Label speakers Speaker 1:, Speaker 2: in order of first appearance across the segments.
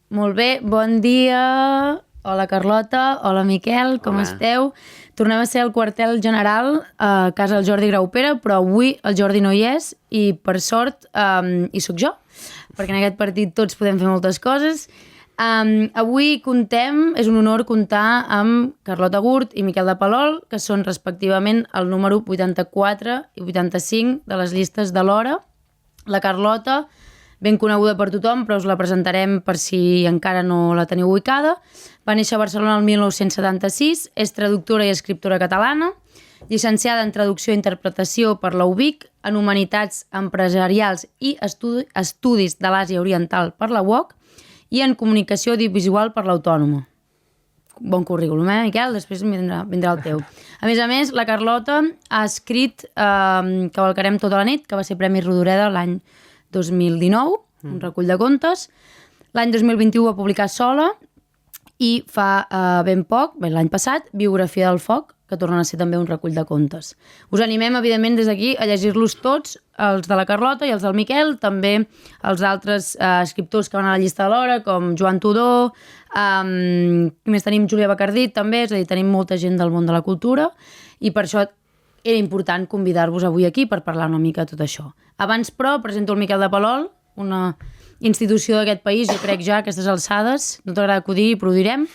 Speaker 1: Molt bé, bon dia. Hola Carlota, hola Miquel, com esteu? Tornem a ser al quartel general a casa del Jordi Graupera, però avui el Jordi no hi és i per sort hi sóc jo, perquè en aquest partit tots podem fer moltes coses. Avui és un honor comptar amb Carlota Gurt i Miquel de Palol, que són respectivament el número 84 i 85 de les llistes de l'Hora. La Carlota, ben coneguda per tothom, però us la presentarem per si encara no la teniu ubicada. Va néixer a Barcelona el 1976, és traductora i escriptora catalana, llicenciada en Traducció i Interpretació per la UVic, en Humanitats Empresarials i Estudis de l'Àsia Oriental per la UOC i en Comunicació Audiovisual per l'Autònoma. Bon currículum, Miquel? Després vindrà el teu. A més, la Carlota ha escrit Cavalcarem tota la nit, que va ser Premi Rodoreda l'any 2019, un recull de contes. L'any 2021 va publicar sola i fa ben poc, l'any passat, Biografia del foc, que tornen a ser també un recull de contes. Us animem, evidentment, des d'aquí a llegir-los tots, els de la Carlota i els del Miquel, també els altres escriptors que van a la llista de l'Hora, com Joan Tudó, més tenim Júlia Bacardí, també, és a dir, tenim molta gent del món de la cultura, i per això era important convidar-vos avui aquí per parlar una mica de tot això. Abans, però, presento el Miquel de Palol, una institució d'aquest país, jo crec ja a aquestes alçades, no t'agrada que ho digui, però ho direm.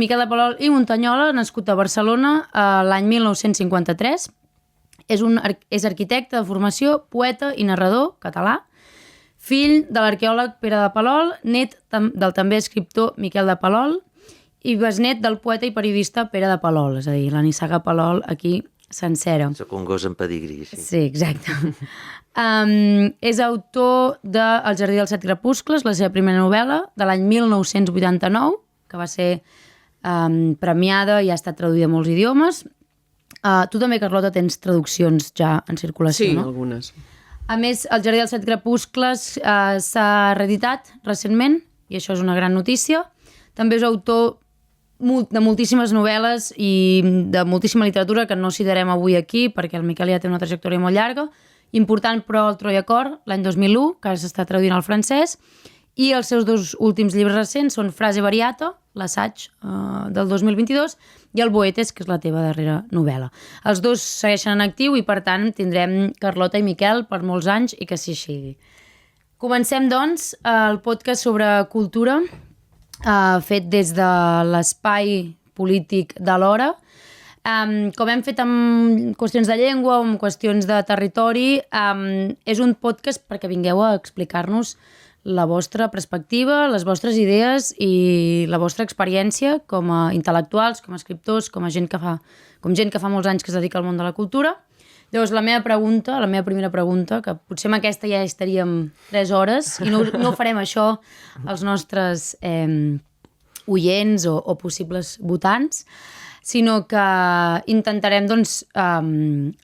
Speaker 1: Miquel de Palol i Muntanyola, nascut a Barcelona l'any 1953. És arquitecte de formació, poeta i narrador català, fill de l'arqueòleg Pere de Palol, net del també escriptor Miquel de Palol i besnet del poeta i periodista Pere de Palol, és a dir, la nissaga Palol aquí sencera.
Speaker 2: Soc un gos en pedigrí, sí.
Speaker 1: Sí, exacte. És autor de El jardí dels 7 crepuscles, la seva primera novel·la, de l'any 1989, que va ser premiada i ha estat traduïda a molts idiomes. Tu també, Carlota, tens traduccions ja en circulació,
Speaker 3: sí,
Speaker 1: no?
Speaker 3: Sí, algunes.
Speaker 1: A més, El jardí dels 7 crepuscles s'ha reeditat recentment, i això és una gran notícia. També és autor de moltíssimes novel·les i de moltíssima literatura que no citarem avui aquí perquè el Miquel ja té una trajectòria molt llarga. Important, però, el Troia Cor, l'any 2001, que ara s'està traduint al francès, i els seus dos últims llibres recents són Frase variata, l'assaig del 2022, i El Boetes, que és la teva darrera novel·la. Els dos segueixen en actiu i, per tant, tindrem Carlota i Miquel per molts anys i que així sigui. Comencem, doncs, el podcast sobre cultura, fet des de l'espai polític de l'Hora. Com hem fet amb qüestions de llengua o amb qüestions de territori, és un podcast perquè vingueu a explicar-nos la vostra perspectiva, les vostres idees i la vostra experiència com a intel·lectuals, com a escriptors, com gent que fa molts anys que es dedica al món de la cultura. Llavors, la meva primera pregunta, que potser amb aquesta ja estaríem 3 hores, i no farem això als nostres oients o possibles votants, sinó que intentarem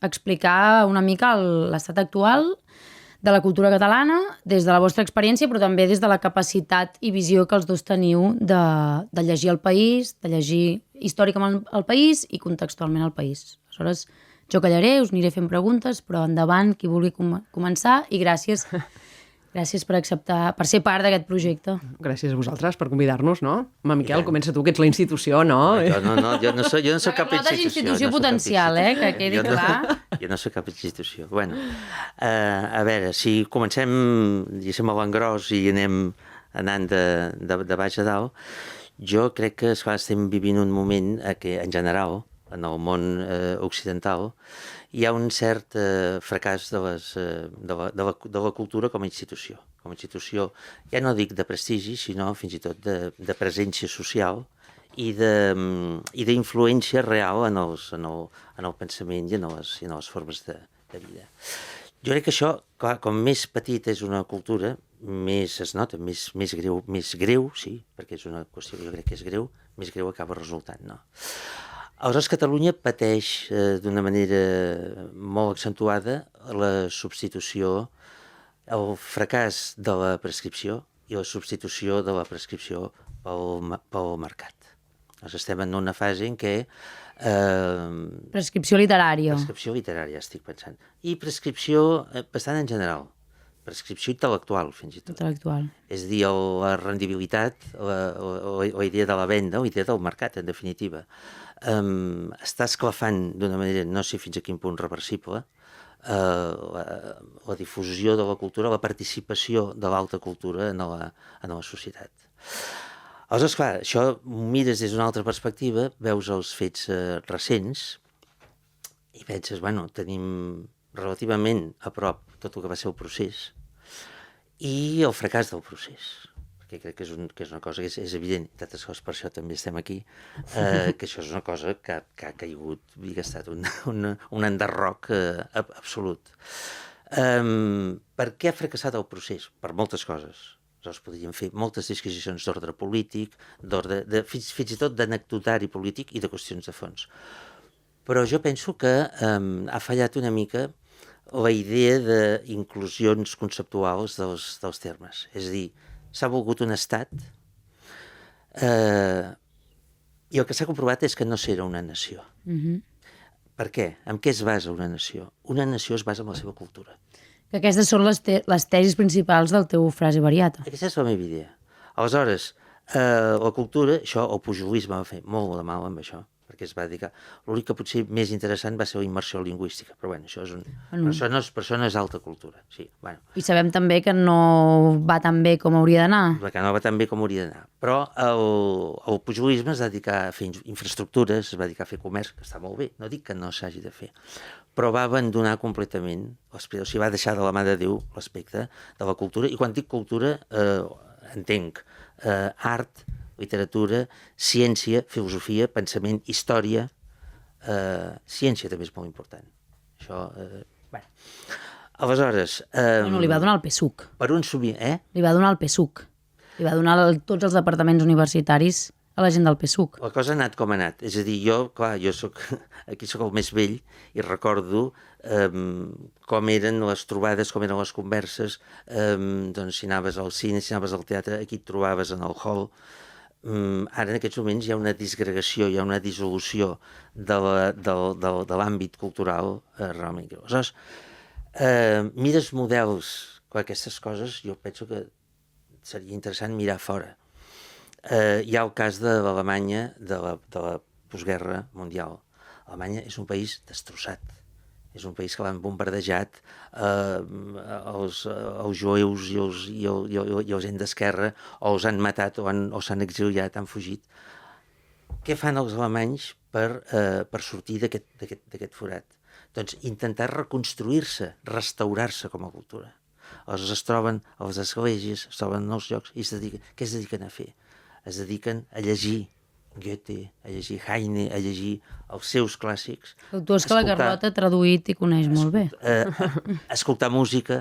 Speaker 1: explicar una mica l'estat actual de la cultura catalana des de la vostra experiència, però també des de la capacitat i visió que els dos teniu de llegir el país, de llegir històricament el país i contextualment el país. Aleshores, jo callaré, us aniré fent preguntes, però endavant, qui vulgui començar, i gràcies per acceptar, per ser part d'aquest projecte.
Speaker 3: Gràcies a vosaltres per convidar-nos, no? Miquel, comença tu, que ets la institució, no?
Speaker 2: Jo no soc cap institució.
Speaker 1: És institució potencial, que quedi clar.
Speaker 2: Jo no soc cap institució. Bueno, a veure, si comencem, diguéssim, a l'engròs i anem anant de baix a dalt, jo crec que, esclar, estem vivint un moment que, en general, en el món occidental, hi ha un cert fracàs de la cultura com a institució. Com a institució, ja no dic de prestigi, sinó fins i tot de presència social i d'influència real en el pensament i en les formes de vida. Jo crec que això, clar, com més petita és una cultura, més es nota, més greu, sí, perquè és una qüestió que jo crec que és greu, més greu acaba resultant, no? Aleshores, Catalunya pateix d'una manera molt accentuada la substitució, el fracàs de la prescripció i la substitució de la prescripció pel mercat. Llavors, estem en una fase en què...
Speaker 1: Prescripció literària.
Speaker 2: Prescripció literària, estic pensant. I prescripció bastant en general, prescripció intel·lectual, fins i tot.
Speaker 1: Intel·lectual.
Speaker 2: És a dir, la rendibilitat, la idea de la venda, la idea del mercat, en definitiva. Està esclafant d'una manera, no sé fins a quin punt reversible, la difusió de la cultura, la participació de l'alta cultura en la societat. Aleshores, clar, això ho mires des d'una altra perspectiva, veus els fets recents i penses, bueno, tenim relativament a prop tot el que va ser el procés i el fracàs del procés, perquè crec que és una cosa que és evident, i d'altres coses per això també estem aquí, que això és una cosa que ha caigut i que ha estat un enderroc absolut. Per què ha fracassat el procés? Per moltes coses. Aleshores podríem fer moltes disquisicions d'ordre polític, fins i tot d'anecdotari polític i de qüestions de fons. Però jo penso que ha fallat una mica la idea d'inclusions conceptuals dels termes. És a dir, s'ha volgut un estat i el que s'ha comprovat és que no serà una nació. Per què? En què es basa una nació? Una nació es basa en la seva cultura.
Speaker 1: Que aquestes són les tesis principals del teu frase variata.
Speaker 2: Aquesta és la meva idea. Aleshores, la cultura, això, el pujolisme va fer molt de mal amb això, perquè es va dedicar... L'únic que potser més interessant va ser la immersió lingüística, però bueno, això és per això no és alta cultura. Sí, bueno.
Speaker 1: I sabem també que no va tan bé com hauria d'anar.
Speaker 2: Que no va tan bé com hauria d'anar. Però el pujolisme es va dedicar a fer infraestructures, es va dedicar a fer comerç, que està molt bé, no dic que no s'hagi de fer, però va abandonar completament, o sigui, va deixar de la mà de Déu l'aspecte de la cultura, i quan dic cultura entenc art, literatura, ciència, filosofia, pensament, història, ciència també és molt important. Això, bueno. Aleshores...
Speaker 1: Bueno, li va donar el PSUC.
Speaker 2: Per un sumi,
Speaker 1: Li va donar el PSUC. Li va donar tots els departaments universitaris a la gent del PSUC.
Speaker 2: La cosa ha anat com ha anat. És a dir, aquí soc el més vell i recordo com eren les trobades, com eren les converses, doncs si anaves al cine, si anaves al teatre, aquí et trobaves en el hall. Ara en aquests moments hi ha una disgregació, hi ha una dissolució de l'àmbit cultural realment greu. Aleshores, mires models, aquestes coses, jo penso que seria interessant mirar fora. Hi ha el cas de l'Alemanya de la postguerra mundial. Alemanya és un país destrossat. És un país que l'han bombardejat els jueus i la gent d'esquerra, o els han matat o s'han exiliat, han fugit. Què fan els alemanys per sortir d'aquest forat? Doncs intentar reconstruir-se, restaurar-se com a cultura. Aleshores es troben a les esglésies, es troben en els llocs, i què es dediquen a fer? Es dediquen a llegir Goethe, a llegir Heine, a llegir els seus clàssics.
Speaker 1: Autors que la Carlota ha traduït i coneix molt bé.
Speaker 2: Escoltar música,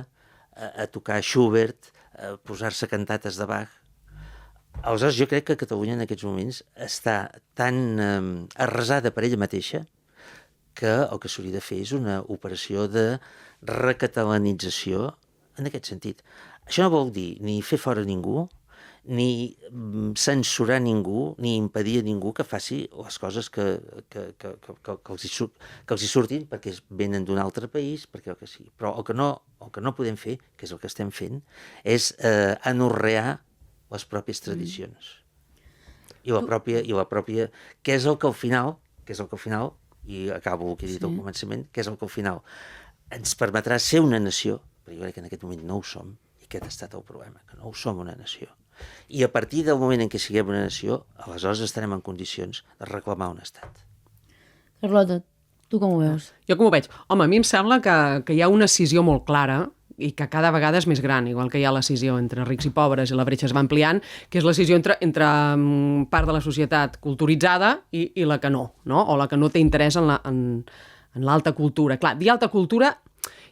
Speaker 2: a tocar Schubert, a posar-se cantates de Bach. Aleshores, jo crec que Catalunya en aquests moments està tan arrasada per ella mateixa que el que s'hauria de fer és una operació de recatalanització en aquest sentit. Això no vol dir ni fer fora ningú, ni censurar ningú, ni impedir a ningú que faci les coses que els hi surtin perquè venen d'un altre país, perquè el que sigui. Però el que no podem fer, que és el que estem fent, és anorrear les pròpies tradicions. I la pròpia... Què és el que al final, i acabo el que he dit al començament, què és el que al final ens permetrà ser una nació, però jo crec que en aquest moment no ho som, i aquest ha estat el problema, que no ho som una nació. I a partir del moment en què siguem una nació, aleshores estarem en condicions de reclamar un estat.
Speaker 1: Carlota, tu com ho veus?
Speaker 3: Jo com ho veig? Home, a mi em sembla que hi ha una escissió molt clara i que cada vegada és més gran, igual que hi ha la escissió entre rics i pobres i la bretxa es va ampliant, que és la escissió entre part de la societat culturitzada i la que no, o la que no té interès en l'alta cultura. Clar, dir alta cultura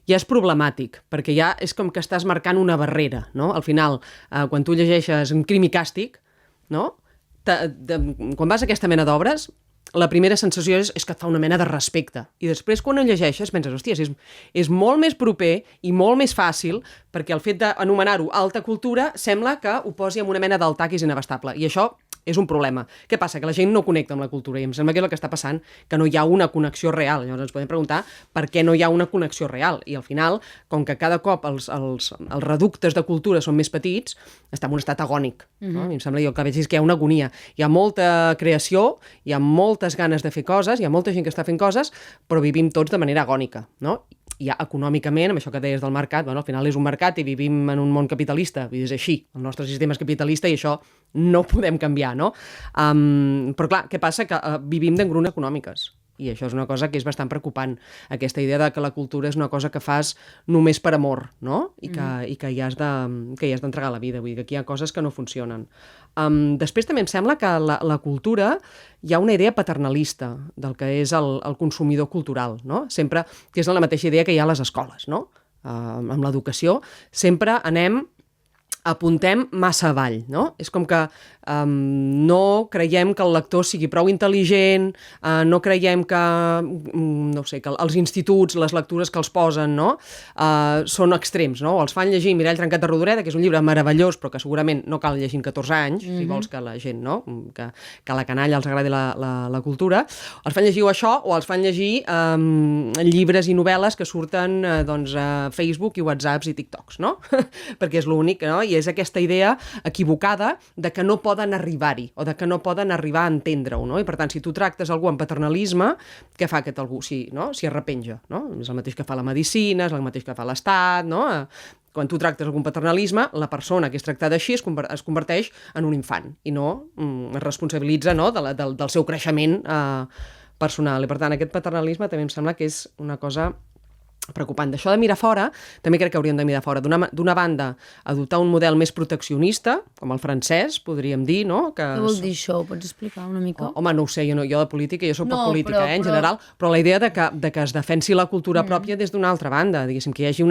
Speaker 3: ja és problemàtic, perquè ja és com que estàs marcant una barrera, no? Al final, quan tu llegeixes un Crim i Càstig, no? Quan vas a aquesta mena d'obres, la primera sensació és que et fa una mena de respecte. I després, quan ho llegeixes, penses, hòstia, és molt més proper i molt més fàcil, perquè el fet d'anomenar-ho alta cultura sembla que ho posi en una mena d'altar que és inabastable. I això és un problema. Què passa? Que la gent no connecta amb la cultura, i em sembla que és el que està passant, que no hi ha una connexió real. Llavors ens podem preguntar per què no hi ha una connexió real. I al final, com que cada cop els reductes de cultura són més petits, està en un estat agònic. No? A mi em sembla, jo el que veig és que hi ha una agonia. Hi ha molta creació, hi ha moltes ganes de fer coses, hi ha molta gent que està fent coses, però vivim tots de manera agònica, no? Ja econòmicament, amb això que deies del mercat, bueno, al final és un mercat i vivim en un món capitalista, és així, el nostre sistema és capitalista i això no podem canviar, no? Però clar, què passa? Que vivim d'engrunes econòmiques. I això és una cosa que és bastant preocupant, aquesta idea de que la cultura és una cosa que fas només per amor, no? I que hi has d'entregar la vida, vull dir que aquí hi ha coses que no funcionen. Després també em sembla que la cultura hi ha una idea paternalista del que és el consumidor cultural, no? Sempre, que és la mateixa idea que hi ha a les escoles, no? Amb l'educació, sempre apuntem massa avall, no? És com que no creiem que el lector sigui prou intel·ligent, no creiem que, no sé, que els instituts, les lectures que els posen, no? Són extrems, no? O els fan llegir Mirall trencat de Rodoreda, que és un llibre meravellós, però que segurament no cal llegir en 14 anys, si vols que la gent, no? Que a la canalla els agradi la cultura. Els fan llegir això, o els fan llegir llibres i novel·les que surten a Facebook i WhatsApps i TikToks, no? Perquè és l'únic, no? I és aquesta idea equivocada de que no poden arribar-hi, o de que no poden arribar a entendre-ho, no? I per tant, si tu tractes algú amb paternalisme, què fa aquest algú? S'hi arrepenja, no? És el mateix que fa la medicina, és el mateix que fa l'Estat, no? Quan tu tractes algun paternalisme, la persona que és tractada així es converteix en un infant i no es responsabilitza, no? del seu creixement personal. I per tant, aquest paternalisme també em sembla que és una cosa preocupant. D'això de mirar fora, també crec que hauríem de mirar fora. D'una banda, adoptar un model més proteccionista, com el francès, podríem dir, no?
Speaker 1: Què vol dir això? Ho pots explicar una mica?
Speaker 3: Home, no ho sé, jo de política, jo soc poc política, en general, però la idea de que es defensi la cultura pròpia des d'una altra banda, diguéssim, que hi hagi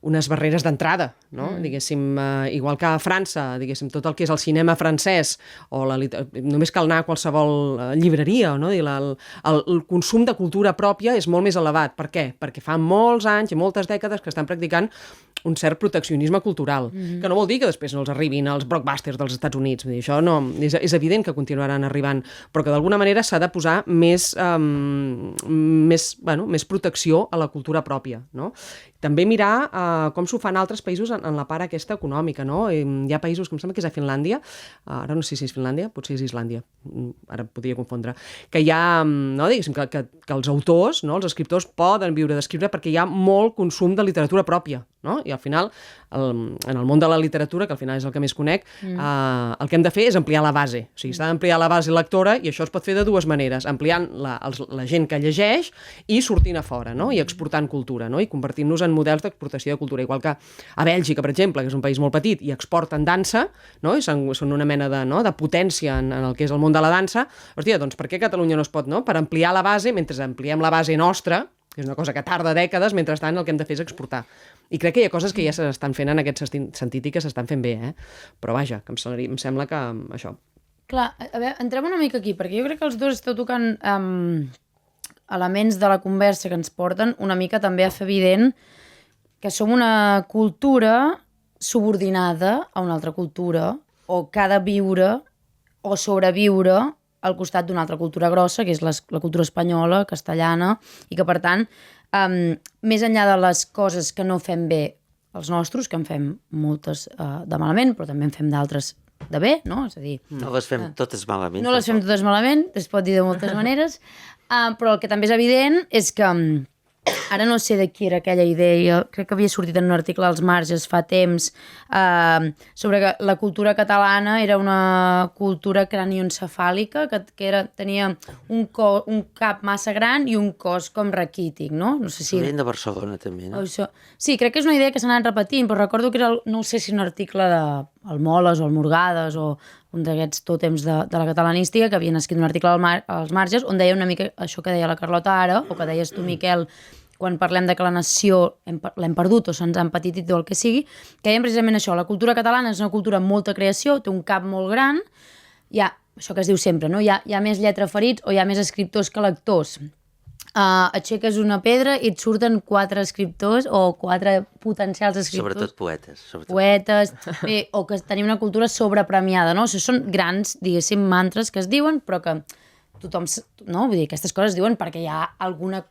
Speaker 3: unes barreres d'entrada, no? Diguéssim, igual que a França, diguéssim, tot el que és el cinema francès, o només cal anar a qualsevol llibreria, no? El consum de cultura pròpia és molt més elevat. Per què? Perquè fa molts anys i moltes dècades que estan practicant un cert proteccionisme cultural, que no vol dir que després no els arribin els blockbusters dels Estats Units. Vull dir, això no, és evident que continuaran arribant, però que d'alguna manera s'ha de posar més protecció a la cultura pròpia, no? També mirar com s'ho fan altres països en la part aquesta econòmica, no? Hi ha països, que em sembla que és a Finlàndia, ara no sé si és Finlàndia, potser és Islàndia, ara podria confondre, que hi ha, no, diguéssim, que els autors, no, els escriptors poden viure d'escriure perquè hi ha molt consum de literatura pròpia, no? I al final, en el món de la literatura, que al final és el que més conec, el que hem de fer és ampliar la base. O sigui, s'ha d'ampliar la base lectora i això es pot fer de dues maneres, ampliant la gent que llegeix i sortint a fora, no? I exportant cultura, no? I convertint-nos en models d'exportació de cultura. Igual que a Bèlgica, per exemple, que és un país molt petit i exporten dansa, no? I són una mena de potència en el que és el món de la dansa. Hòstia, doncs per què Catalunya no es pot, no? Per ampliar la base, mentre ampliem la base nostra, que és una cosa que tarda dècades, mentrestant el que hem de fer és exportar. I crec que hi ha coses que ja s'estan fent en aquest sentit i que s'estan fent bé, però vaja, que em sembla que això.
Speaker 1: Clar, a veure, entrem una mica aquí, perquè jo crec que els dos esteu tocant elements de la conversa que ens porten una mica també a fer evident que som una cultura subordinada a una altra cultura o que ha de viure o sobreviure al costat d'una altra cultura grossa, que és la cultura espanyola, castellana, i que, per tant, més enllà de les coses que no fem bé els nostres, que en fem moltes de malament, però també en fem d'altres de bé, no? És a dir...
Speaker 2: No les fem totes malament.
Speaker 1: No les fem totes malament, es pot dir de moltes maneres, però el que també és evident és que... Ara no sé de qui era aquella idea, crec que havia sortit en un article als Marges fa temps, sobre que la cultura catalana era una cultura cranioencefàlica, que tenia un cap massa gran i un cos com raquític, no? No sé si...
Speaker 2: Venen de Barcelona, també, no?
Speaker 1: Sí, crec que és una idea que s'ha anat repetint, però recordo que era, no sé si un article del Moles o el Morgades o un d'aquests tòtems de la catalanística que havien escrit un article als Marges on deia una mica això que deia la Carlota ara o que deies tu, Miquel, quan parlem de que la nació l'hem perdut o se'ns ha empetitit o el que sigui, que deien precisament això, la cultura catalana és una cultura amb molta creació, té un cap molt gran, hi ha, això que es diu sempre, no? Hi ha més lletraferits o hi ha més escriptors que lectors. aixeques una pedra i et surten 4 escriptors o 4 potencials escriptors.
Speaker 2: Sobretot poetes.
Speaker 1: Poetes, bé, o que tenim una cultura sobrepremiada, no? Això són grans, diguéssim, mantres que es diuen, però que tothom, no? Vull dir, aquestes coses es diuen perquè hi ha alguna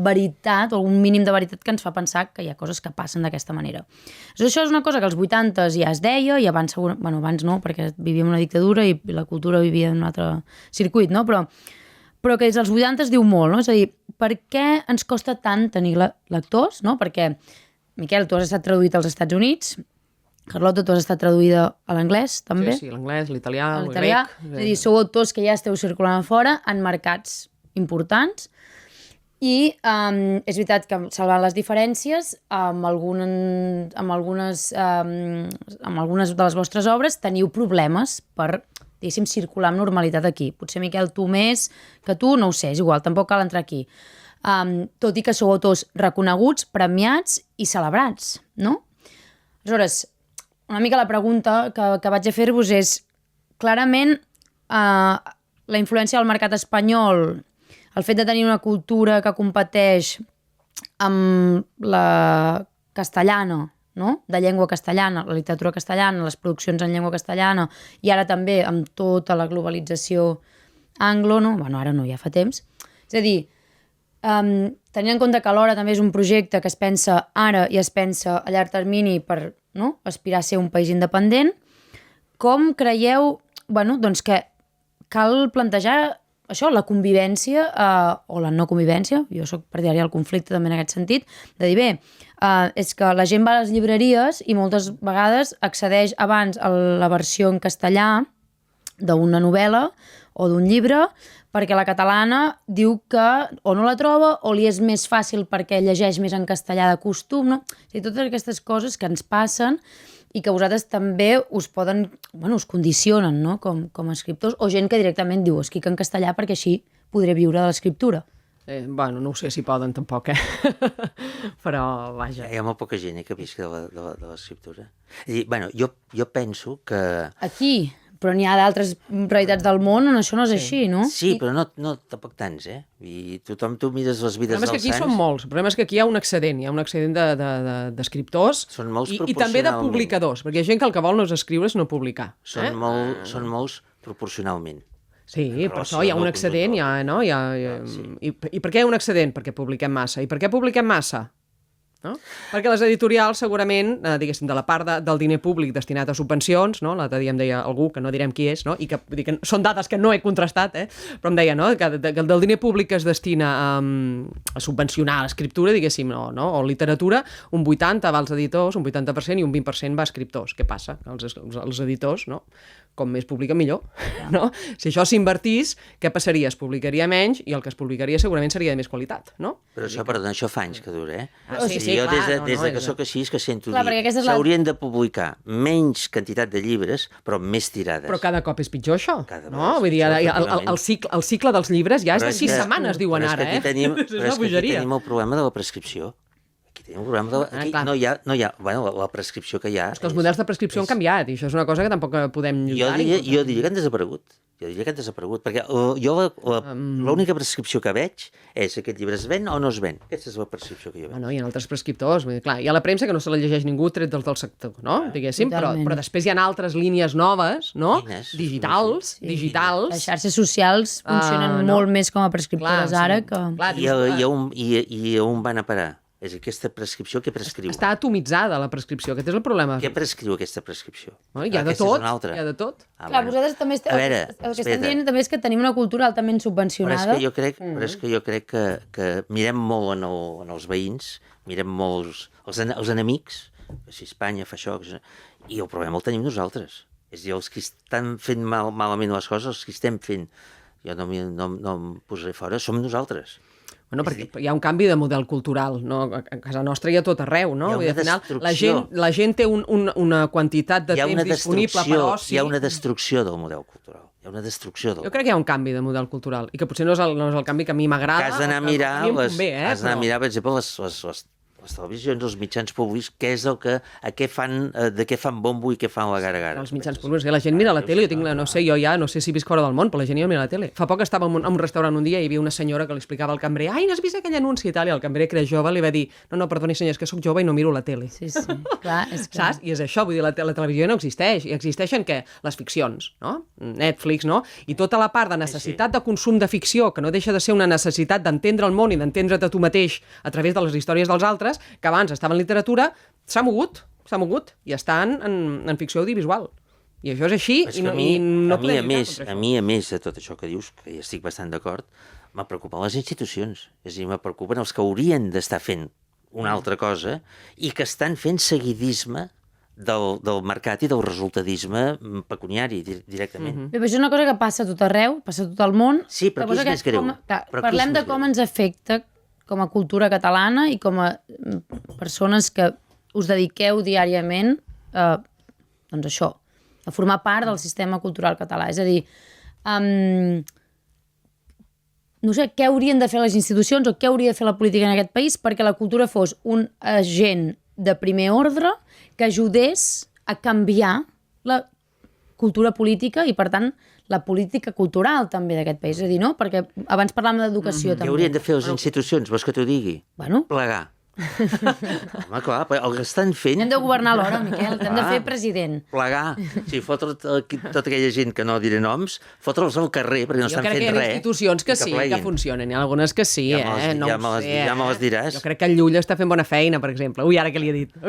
Speaker 1: veritat o algun mínim de veritat que ens fa pensar que hi ha coses que passen d'aquesta manera. Això és una cosa que als 80s ja es deia, i abans, abans no, perquè vivíem una dictadura i la cultura vivia en un altre circuit, no? Però que des dels 80 es diu molt, no? És a dir, per què ens costa tant tenir lectors, no? Perquè, Miquel, tu has estat traduït als Estats Units, Carlota, tu has estat traduïda a l'anglès, també.
Speaker 3: Sí, l'anglès, l'italià, el
Speaker 1: grec. És a dir, sou autors que ja esteu circulant a fora en mercats importants i és veritat que salvant les diferències, amb algunes de les vostres obres teniu problemes per, diguéssim, circular amb normalitat aquí. Potser, Miquel, tu més que tu, no ho sé, és igual, tampoc cal entrar aquí. Tot i que sou autors reconeguts, premiats i celebrats, no? Aleshores, una mica la pregunta que vaig a fer-vos és, clarament, la influència del mercat espanyol, el fet de tenir una cultura que competeix amb la castellana, no? De llengua castellana, la literatura castellana, les produccions en llengua castellana, i ara també amb tota la globalització anglo, no? Bueno, ara no, ja fa temps. És a dir, tenint en compte que alhora també és un projecte que es pensa ara i es pensa a llarg termini per aspirar a ser un país independent, com creieu doncs que cal plantejar això, la convivència o la no convivència, jo soc partidària del conflicte també en aquest sentit, de dir, bé, és que la gent va a les llibreries i moltes vegades accedeix abans a la versió en castellà d'una novel·la o d'un llibre perquè la catalana diu que o no la troba o li és més fàcil perquè llegeix més en castellà de costum, no? O sigui, totes aquestes coses que ens passen i que vosaltres també us poden, us condicionen, no? Com a escriptors, o gent que directament diu escric en castellà perquè així podré viure de l'escriptura.
Speaker 3: No ho sé si poden tampoc, però vaja.
Speaker 2: Hi ha molt poca gent que visca de l'escriptura. Jo penso que...
Speaker 1: Aquí, però n'hi ha d'altres realitats del món on això no és així, no?
Speaker 2: Sí, però no tampoc tants, I tu mires les vides dels sants...
Speaker 3: El problema és que aquí són molts. El problema és que aquí hi ha un excedent d'escriptors i també de publicadors, perquè hi ha gent que el que vol no és escriure, sinó publicar.
Speaker 2: Són molts proporcionalment.
Speaker 3: Sí, per això hi ha un excedent, no? I per què hi ha un excedent? Perquè publiquem massa. I per què publiquem massa? No? Perquè les editorials segurament, diguéssim, de la part del diner públic destinat a subvencions, no? L'altre dia em deia algú, que no direm qui és, no? I que són dades que no he contrastat, però em deia, no? Que del diner públic que es destina a subvencionar l'escriptura, diguéssim, o literatura, un 80% va als editors, un 80% i un 20% va a escriptors. Què passa? Els editors, no? Com més publica millor, no? Si això s'invertís, què passaria? Es publicaria menys i el que es publicaria segurament seria de més qualitat, no?
Speaker 2: Però això fa anys que dura,
Speaker 3: Sí,
Speaker 2: jo
Speaker 3: clar,
Speaker 2: des que sóc així és que sento
Speaker 1: clar,
Speaker 2: dir s'haurien de publicar menys quantitat de llibres però més tirades.
Speaker 3: Però cada cop és pitjor això, no? Vull dir, el cicle dels llibres ja és de 6 setmanes, diuen ara,
Speaker 2: Però és que aquí tenim el problema de la prescripció. Aquí tenim el problema no hi ha la prescripció que hi ha...
Speaker 3: És que els models de prescripció han canviat i això és una cosa que tampoc podem lluitar.
Speaker 2: Jo diria que han desaparegut. Perquè jo l'única prescripció que veig és aquest llibre es ven o no es ven. Aquesta és la prescripció que jo veig.
Speaker 3: Hi ha altres prescriptors, clar, hi ha la premsa que no se la llegeix ningú tret dels del sector, no? Diguéssim, però després hi ha altres línies noves, no? Digitals.
Speaker 1: Les xarxes socials funcionen molt més com a prescriptores ara que...
Speaker 2: I on van a parar? És aquesta prescripció que prescriu.
Speaker 3: Està atomitzada la prescripció, aquest és el problema.
Speaker 2: Què prescriu aquesta prescripció?
Speaker 3: Hi ha de tot.
Speaker 1: Clar, vosaltres també el que estem dient també és que tenim una cultura altament subvencionada.
Speaker 2: Però és que jo crec que mirem molt en els veïns, mirem molt els enemics, si Espanya fa això, i el problema el tenim nosaltres. És a dir, els que estan fent malament les coses, els que estem fent, jo no em posaré fora, som nosaltres.
Speaker 3: Perquè hi ha un canvi de model cultural, no? A casa nostra hi ha tot arreu, no?
Speaker 2: Al final,
Speaker 3: la gent té una quantitat de temps disponible per oci.
Speaker 2: Hi ha una destrucció del model cultural.
Speaker 3: Jo crec que hi ha un canvi de model cultural i que potser no és el canvi que a mi m'agrada.
Speaker 2: Has d'anar a mirar, per exemple, les les televisions, els mitjans públics, què és de què fan bombo i què fan la gara-gara.
Speaker 3: Els mitjans públics, que la gent mira la tele, jo no sé si visc fora del món, però la gent ja mira la tele. Fa poc estava en un restaurant un dia i hi havia una senyora que li explicava al cambrer, ai, n'has vist aquell anunci i tal, i el cambrer, que era jove, li va dir, no, perdoni senyor, és que sóc jove i no miro la tele.
Speaker 1: Sí, clar, és clar.
Speaker 3: Saps? I és això, vull dir, la televisió no existeix. I existeixen, què? Les ficcions, no? Netflix, no? I tota la part de necessitat de consum de ficció, que no deixa de ser una necessitat d'entendre el món i d'entendre't a tu mateix a través de les històries dels altres, que abans estava en literatura, s'ha mogut i estan en ficció audiovisual. I això és així i no podem lluitar contra això.
Speaker 2: A mi, a més de tot això que dius, que hi estic bastant d'acord, me preocupen les institucions. És a dir, me preocupen els que haurien d'estar fent una altra cosa i que estan fent seguidisme del mercat i del resultadisme pecuniari directament.
Speaker 1: Bé, però això és una cosa que passa a tot arreu, passa a tot el món.
Speaker 2: Sí, però aquí és més greu.
Speaker 1: Parlem de com ens afecta com a cultura catalana i com a persones que us dediqueu diàriament doncs això, a formar part del sistema cultural català. És a dir, no sé, què haurien de fer les institucions o què hauria de fer la política en aquest país perquè la cultura fos un agent de primer ordre que ajudés a canviar la cultura política i, per tant, la política cultural també d'aquest país. És a dir, no? Perquè abans parlàvem d'educació també.
Speaker 2: Què haurien de fer les institucions? Vols que t'ho digui?
Speaker 1: Bueno.
Speaker 2: Plegar. Home, clar, el que estan fent...
Speaker 1: Hem de governar alhora, Miquel, hem de fer president.
Speaker 2: Plegar. Sí, fotre tota aquella gent que no diré noms, fotre'ls al carrer perquè no estan fent res.
Speaker 3: Jo crec que hi ha institucions que sí, que funcionen. Hi ha algunes que sí,
Speaker 2: Ja me les diràs.
Speaker 3: Jo crec que el Llull està fent bona feina, per exemple. Ui, ara que li he dit. A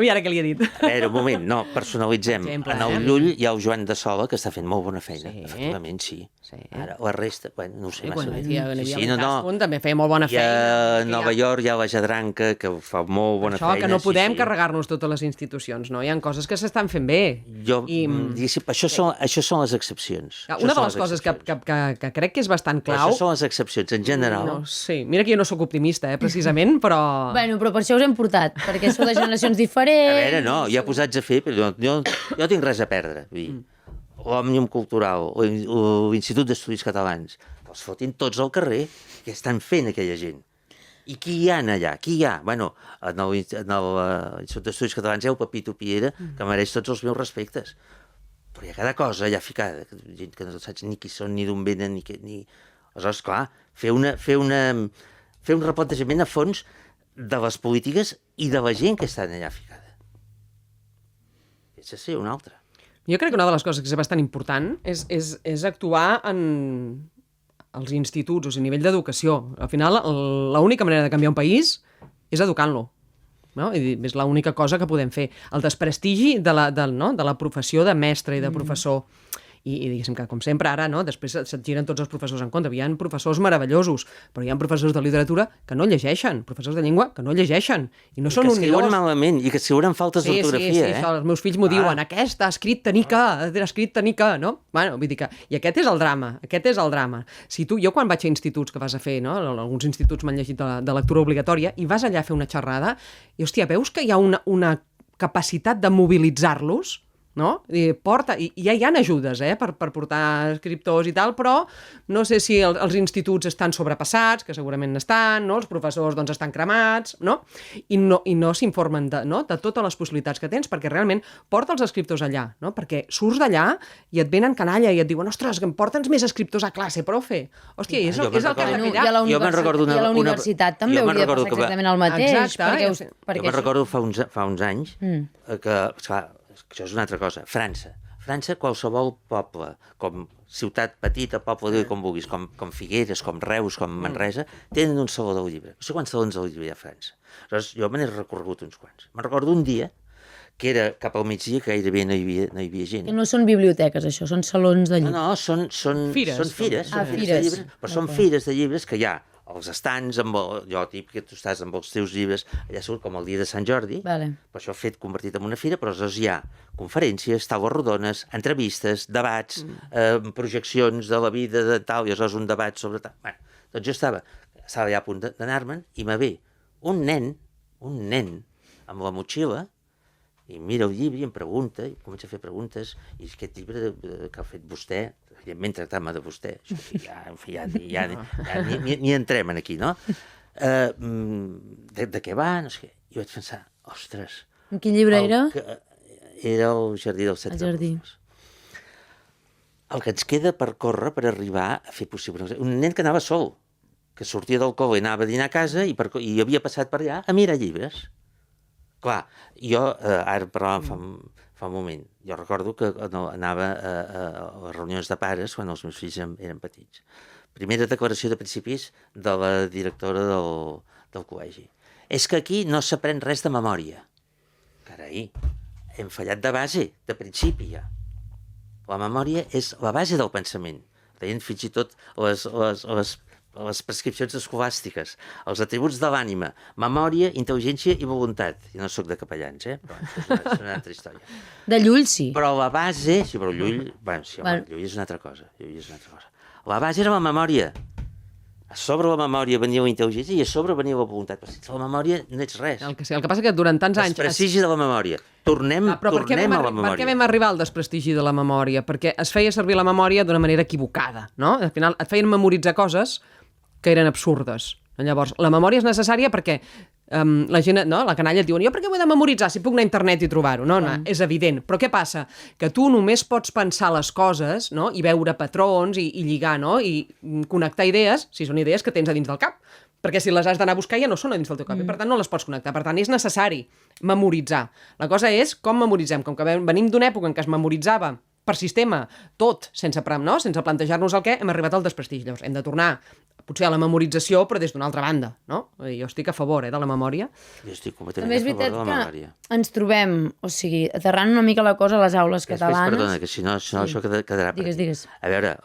Speaker 2: veure, un moment, no, personalitzem. En el Llull hi ha el Joan de Sola, que està fent molt bona feina. Efectivament, sí. Ara, la resta, bueno, no ho sé massa bé.
Speaker 3: També feia molt bona feina.
Speaker 2: A Nova York hi ha la Jadranca, que fa molt bona feina.
Speaker 3: Això, que no podem carregar-nos totes les institucions, no? Hi ha coses que s'estan fent bé.
Speaker 2: Això són les excepcions.
Speaker 3: Una de les coses que crec que és bastant clau...
Speaker 2: Això són les excepcions, en general.
Speaker 3: Sí, mira que jo no sóc optimista, precisament, però...
Speaker 1: Bueno, però per això us hem portat, perquè sou de generacions diferents...
Speaker 2: A veure, no, ja posats a fer, però jo no tinc res a perdre. L'Òmnium Cultural, l'Institut d'Estudis Catalans, els fotin tots al carrer, què estan fent aquella gent? I qui hi ha allà? Qui hi ha? Bueno, en l'Institut d'Estudis Catalans hi ha el Pepito Piera, que mereix tots els meus respectes. Però hi ha cada cosa allà ficada, gent que no saps ni qui són, ni d'on venen, ni... Aleshores, clar, fer un replantejament a fons de les polítiques i de la gent que estan allà ficada. Aquesta seria una altra.
Speaker 3: Jo crec que una de les coses que és bastant important és actuar en els instituts, o sigui, a nivell d'educació. Al final, l'única manera de canviar un país és educant-lo. No? És l'única cosa que podem fer. El desprestigi de la professió de mestre i de professor. I diguéssim que, com sempre, ara, no? Després se't giren tots els professors en contra. Hi ha professors meravellosos, però hi ha professors de literatura que no llegeixen, professors de llengua que no llegeixen. I no són
Speaker 2: un escriuen malament, i que escriuen faltes d'ortografia.
Speaker 3: Sí, els meus fills m'ho diuen, aquesta ha escrit tenir que, no? Bueno, vull dir que... I aquest és el drama, Si jo quan vaig a instituts que vas a fer, no? Alguns instituts m'han llegit de lectura obligatòria, i vas allà a fer una xerrada, i, hòstia, veus que hi ha una capacitat de mobilitzar-los, no? I ja hi ha ajudes per portar escriptors i tal, però no sé si els instituts estan sobrepassats, que segurament estan, no? Els professors doncs estan cremats, no? I no s'informen de totes les possibilitats que tens, perquè realment porta els escriptors allà, no? Perquè surts d'allà i et venen canalla i et diuen, ostres, que em portens més escriptors a classe, profe. Hòstia, és el que has de fer allà.
Speaker 1: I a la universitat també hauria de passar exactament el mateix.
Speaker 2: Jo me'n recordo fa uns anys que, esclar, això és una altra cosa. França, qualsevol poble, com ciutat petita, poble, com vulguis, com Figueres, com Reus, com Manresa, tenen un saló del llibre. No sé quants salons del llibre hi ha a França. Aleshores, jo me n'he recorregut uns quants. Me'n recordo un dia que era cap al migdia, que gairebé no hi havia gent.
Speaker 1: Que no són biblioteques, això, són salons de llibres.
Speaker 2: No, són fires. Són fires de llibres, però són fires de llibres que hi ha els estants, jo típic que tu estàs amb els teus llibres, allà surt com el dia de Sant Jordi, per això convertit en una fira, però aleshores hi ha conferències, taules rodones, entrevistes, debats, projeccions de la vida de tal, i aleshores un debat sobre tal. Bueno, doncs jo estava ja a punt d'anar-me'n i me ve un nen, amb la motxilla, i mira el llibre i em pregunta, i comença a fer preguntes, i aquest llibre que ha fet vostè, evidentment tractant-me de vostè, ja ni entrem aquí, no? De què va, no sé què. I vaig pensar, ostres...
Speaker 1: Quin llibre era?
Speaker 2: Era el Jardí dels Set Crepuscles. El que ens queda per córrer, per arribar a fer possible... Un nen que anava sol, que sortia del col·le, anava a dinar a casa i havia passat per allà a mirar llibres. Clar, jo, ara parlàvem fa un moment, jo recordo que anava a les reunions de pares quan els meus fills eren petits. Primera declaració de principis de la directora del col·legi. És que aquí no s'aprèn res de memòria. Carai, hem fallat de base, de principi ja. La memòria és la base del pensament. Deien fins i tot les prescripcions escolàstiques, els atributs de l'ànima, memòria, intel·ligència i voluntat. Jo no sóc de capellans, però és una altra història.
Speaker 1: De Llull, sí.
Speaker 2: Però la base... Sí, però Llull... Bueno, sí, home, Llull és una altra cosa. La base era la memòria. A sobre la memòria venia la intel·ligència i a sobre venia la voluntat. Però sense la memòria no ets res.
Speaker 3: El que passa que durant tants anys...
Speaker 2: Desprestigi de la memòria. Tornem a la memòria.
Speaker 3: Per què vam arribar al desprestigi de la memòria? Perquè es feia servir la memòria d'una manera equivocada, no? Al final et feien memoritzar coses que eren absurdes. Llavors, la memòria és necessària perquè la gent, no? La canalla et diuen, jo per què ho he de memoritzar si puc anar a internet i trobar-ho? No, és evident. Però què passa? Que tu només pots pensar les coses, no? I veure patrons i lligar, no? I connectar idees, si són idees que tens a dins del cap. Perquè si les has d'anar a buscar ja no són a dins del teu cap i per tant no les pots connectar. Per tant, és necessari memoritzar. La cosa és com memoritzem. Com que venim d'una època en què es memoritzava per sistema, tot, sense plantejar-nos el què, hem arribat al desprestigi. Llavors, hem de tornar potser a la memorització, però des d'una altra banda, no? Jo estic a favor de la memòria.
Speaker 2: Jo estic completament a favor de la memòria.
Speaker 1: Que ens trobem, o sigui, aterrant una mica la cosa a les aules catalanes...
Speaker 2: Perdona, que si no això quedarà per aquí.
Speaker 1: Digues.
Speaker 2: A veure,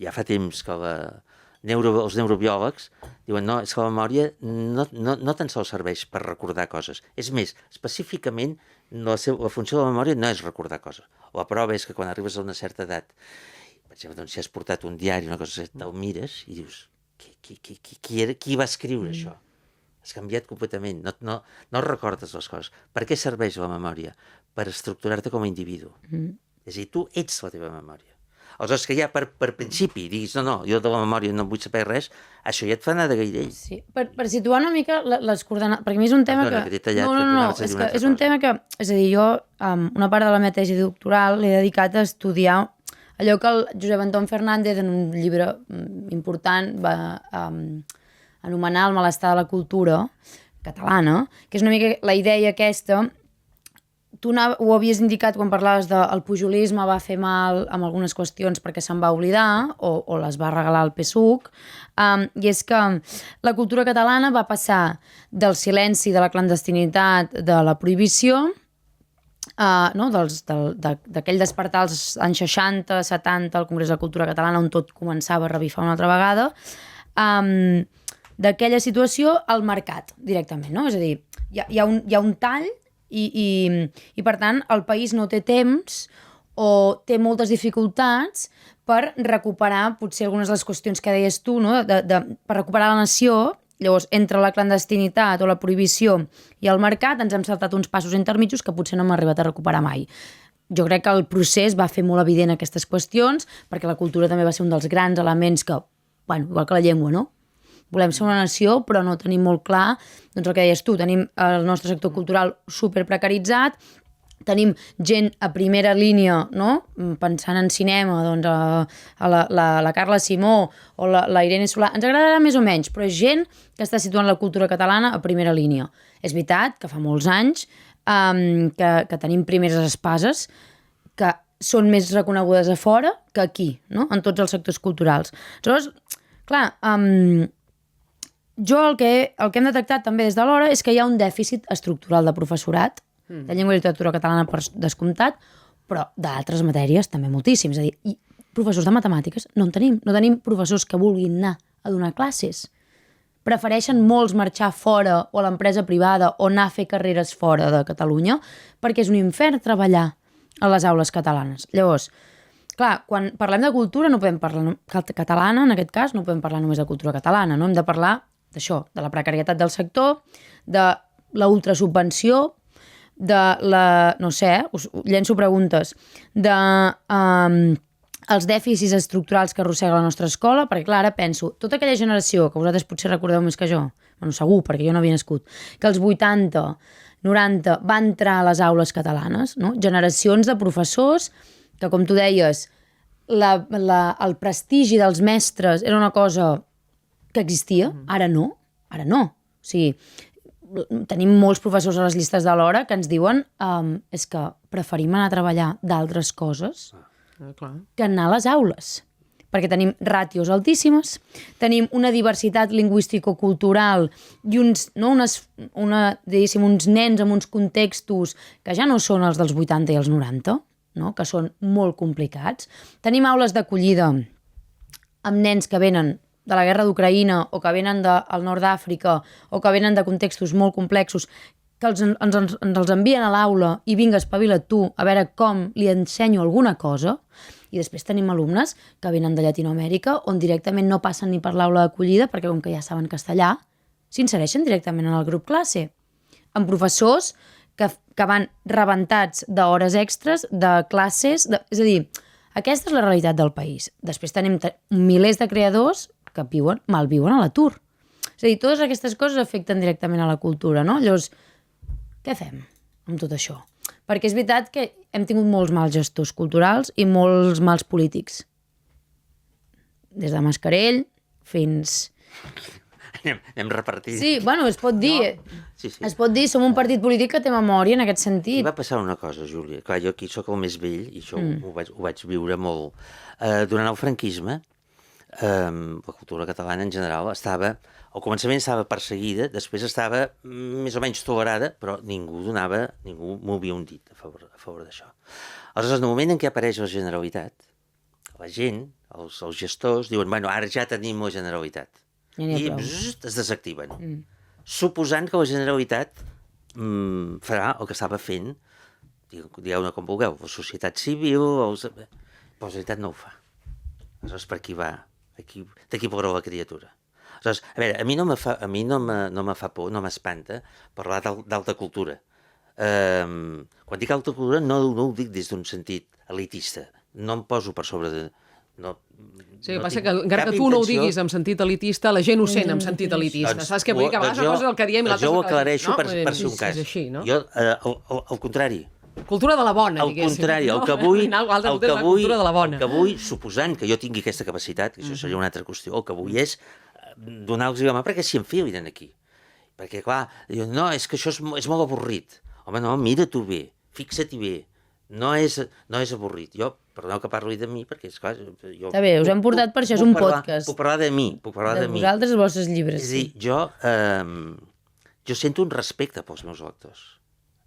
Speaker 2: ja fa temps que els neurobiòlegs diuen no, és que la memòria no tan sols serveix per recordar coses. És més, específicament, la funció de la memòria no és recordar coses. La prova és que quan arribes a una certa edat, per exemple, doncs, si has portat un diari, una cosa, te'l mires i dius, qui va escriure això? Has canviat completament, no recordes les coses. Per què serveix la memòria? Per estructurar-te com a individu. És a dir, tu ets la teva memòria. Aleshores, que ja per principi diguis, no, jo de la memòria no vull saber res, això ja et fa anar de gairell.
Speaker 1: Sí, per situar una mica les coordenades, perquè a mi és un tema
Speaker 2: que t'he tallat,
Speaker 1: no, és un tema que, és a dir, jo una part de la meva tesi doctoral l'he dedicat a estudiar allò que el Josep Anton Fernández en un llibre important va anomenar el malestar de la cultura catalana, que és una mica la idea aquesta. Tu ho havies indicat quan parlaves del pujolisme va fer mal amb algunes qüestions perquè se'n va oblidar o les va regalar al PSUC, i és que la cultura catalana va passar del silenci, de la clandestinitat, de la prohibició, d'aquell despertar als anys 60, 70, al Congrés de Cultura Catalana, on tot començava a revifar una altra vegada, d'aquella situació al mercat, directament, no? És a dir, hi ha un tall i per tant el país no té temps o té moltes dificultats per recuperar potser algunes de les qüestions que deies tu, no? Per recuperar la nació. Llavors, entre la clandestinitat o la prohibició i el mercat ens hem saltat uns passos intermitjos que potser no hem arribat a recuperar mai. Jo crec que el procés va fer molt evident aquestes qüestions perquè la cultura també va ser un dels grans elements que, igual que la llengua, no? Volem ser una nació, però no tenim molt clar, doncs el que deies tu, tenim el nostre sector cultural superprecaritzat, tenim gent a primera línia, no? Pensant en cinema, doncs a la Carla Simó o la Irene Solà, ens agradarà més o menys, però és gent que està situant la cultura catalana a primera línia. És veritat que fa molts anys que tenim primeres espases que són més reconegudes a fora que aquí, no? En tots els sectors culturals. Aleshores, clar, jo el que hem detectat també des de l'hora és que hi ha un dèficit estructural de professorat, de llengua i literatura catalana per descomptat, però d'altres matèries també moltíssims. És a dir, i professors de matemàtiques no en tenim. No tenim professors que vulguin anar a donar classes. Prefereixen molts marxar fora o a l'empresa privada o anar a fer carreres fora de Catalunya perquè és un infern treballar a les aules catalanes. Llavors, clar, quan parlem de cultura no podem parlar catalana, en aquest cas, no podem parlar només de cultura catalana, no? Hem de parlar d'això, de la precarietat del sector, de la ultrasubvenció, de la, no sé, us llenço preguntes, de els dèficits estructurals que arrossega la nostra escola, perquè clar, ara penso, tota aquella generació, que vosaltres potser recordeu més que jo, bueno, segur, perquè jo no havia nascut, que als 80, 90 va entrar a les aules catalanes, no? Generacions de professors que, com tu deies, el prestigi dels mestres era una cosa que existia, ara no. O sigui, tenim molts professors a les llistes de l'hora que ens diuen és que preferim anar a treballar d'altres coses que anar a les aules. Perquè tenim ràtios altíssimes, tenim una diversitat lingüístico-cultural i uns nens amb uns contextos que ja no són els dels 80 i els 90, no? Que són molt complicats. Tenim aules d'acollida amb nens que venen de la guerra d'Ucraïna o que venen del nord d'Àfrica o que venen de contextos molt complexos que ens els envien a l'aula i vinga, espavila't tu a veure com li ensenyo alguna cosa. I després tenim alumnes que venen de Llatinoamèrica on directament no passen ni per l'aula d'acollida perquè com que ja saben castellà, s'insereixen directament en el grup classe. Amb professors que van rebentats d'hores extres, de classes... És a dir, aquesta és la realitat del país. Després tenim milers de creadors que malviuen a l'atur. És a dir, totes aquestes coses afecten directament a la cultura, no? Llavors, què fem amb tot això? Perquè és veritat que hem tingut molts mals gestors culturals i molts mals polítics. Des de Mascarell fins...
Speaker 2: Anem repartint.
Speaker 1: Sí, bueno, es pot dir.
Speaker 2: No. Sí.
Speaker 1: Es pot dir, som un partit polític que té memòria en aquest sentit.
Speaker 2: I va passar una cosa, Júlia. Clar, jo aquí sóc el més vell i això ho vaig viure molt. Durant el franquisme, la cultura catalana en general estava... Al començament estava perseguida, després estava més o menys tolerada, però ningú movia un dit a favor d'això. Aleshores, en el moment en què apareix la Generalitat, la gent, els gestors, diuen, bueno, ara ja tenim la Generalitat. I es desactiven. Suposant que la Generalitat farà el que estava fent, digueu-ne com vulgueu, la societat civil, però la Generalitat no ho fa. Aleshores, per aquí va, d'aquí plora la criatura. Aleshores, a veure, a mi no me fa por, no m'espanta parlar d'alta cultura. Quan dic alta cultura no ho dic des d'un sentit elitista, no em poso per sobre de...
Speaker 3: Sí, el que passa que encara que tu no ho diguis en sentit elitista, la gent ho sent en sentit elitista.
Speaker 2: Doncs,
Speaker 3: saps què vull dir? Que a vegades una cosa és el que diem i l'altra
Speaker 2: és el que... Jo ho aclareixo per ser un cas.
Speaker 3: És així, no?
Speaker 2: Jo, al contrari.
Speaker 3: Cultura de la bona, diguéssim.
Speaker 2: Al contrari, el que vull, suposant que jo tingui aquesta capacitat, que això seria una altra qüestió, el que vull és donar-los la mà perquè s'hi enfilin aquí. Perquè, clar, diuen, no, és que això és molt avorrit. Home, no, mira tu bé, fixa-t'hi bé. No és avorrit. Jo, perdoneu que parli de mi, perquè, esclar...
Speaker 1: Està bé, us hem portat per això, és un podcast.
Speaker 2: Puc parlar de mi,
Speaker 1: de vosaltres, els vostres llibres.
Speaker 2: És a dir, jo sento un respecte pels meus lectors.